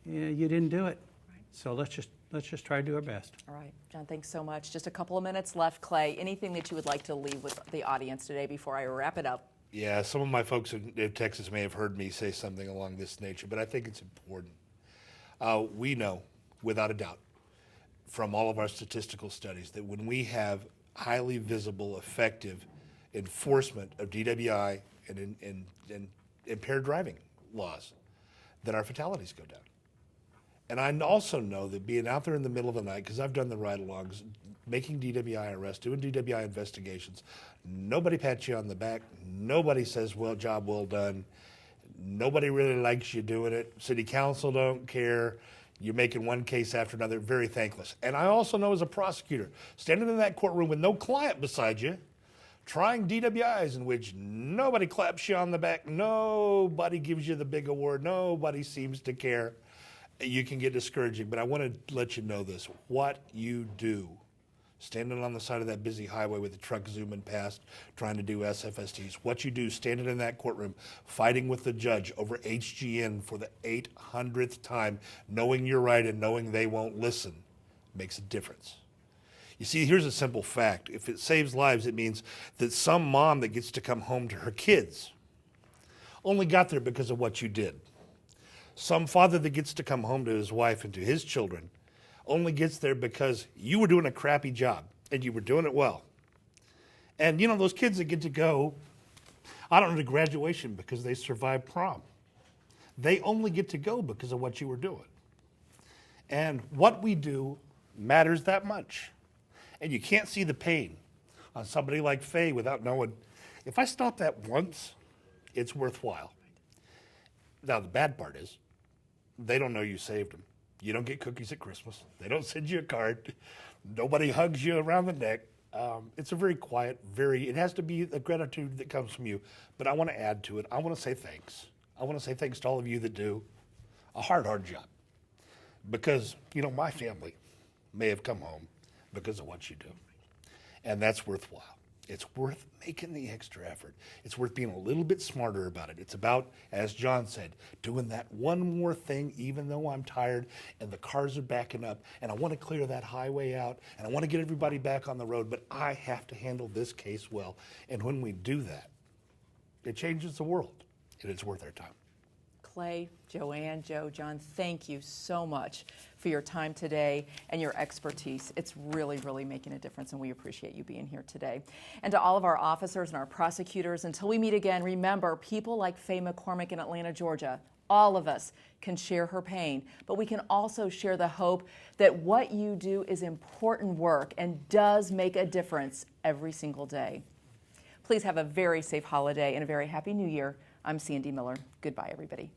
you didn't do it. Right. So let's just try to do our best. All right, John, thanks so much. Just a couple of minutes left. Clay, anything that you would like to leave with the audience today before I wrap it up? Yeah, some of my folks in Texas may have heard me say something along this nature, but I think it's important. We know, without a doubt, from all of our statistical studies, that when we have highly visible, effective enforcement of DWI and impaired driving laws, that our fatalities go down. And I also know that being out there in the middle of the night, because I've done the ride-alongs, making DWI arrests, doing DWI investigations, nobody pats you on the back. Nobody says, well, job well done. Nobody really likes you doing it. City council don't care. You're making one case after another, very thankless. And I also know as a prosecutor, standing in that courtroom with no client beside you, trying DWIs in which nobody claps you on the back, nobody gives you the big award, nobody seems to care, you can get discouraging. But I want to let you know this. What you do, standing on the side of that busy highway with the truck zooming past, trying to do SFSTs, what you do, standing in that courtroom, fighting with the judge over HGN for the 800th time, knowing you're right and knowing they won't listen, makes a difference. You see, here's a simple fact. If it saves lives, it means that some mom that gets to come home to her kids only got there because of what you did. Some father that gets to come home to his wife and to his children only gets there because you were doing a crappy job and you were doing it well. And you know, those kids that get to go, I don't know, to graduation because they survived prom. They only get to go because of what you were doing. And what we do matters that much. And you can't see the pain on somebody like Faye without knowing, if I stop that once, it's worthwhile. Now, the bad part is, they don't know you saved them. You don't get cookies at Christmas. They don't send you a card. Nobody hugs you around the neck. It's a very quiet, it has to be a gratitude that comes from you. But I want to add to it. I want to say thanks. I want to say thanks to all of you that do a hard job. Because, my family may have come home because of what you do. And that's worthwhile. It's worth making the extra effort. It's worth being a little bit smarter about it. It's about, as John said, doing that one more thing even though I'm tired and the cars are backing up and I want to clear that highway out and I want to get everybody back on the road, but I have to handle this case well. And when we do that, it changes the world, and it's worth our time. Clay, Joanne, Joe, John, thank you so much for your time today and your expertise. It's really, really making a difference, and we appreciate you being here today. And to all of our officers and our prosecutors, until we meet again, remember, people like Faye McCormick in Atlanta, Georgia, all of us can share her pain, but we can also share the hope that what you do is important work and does make a difference every single day. Please have a very safe holiday and a very happy new year. I'm Sandy Miller. Goodbye, everybody.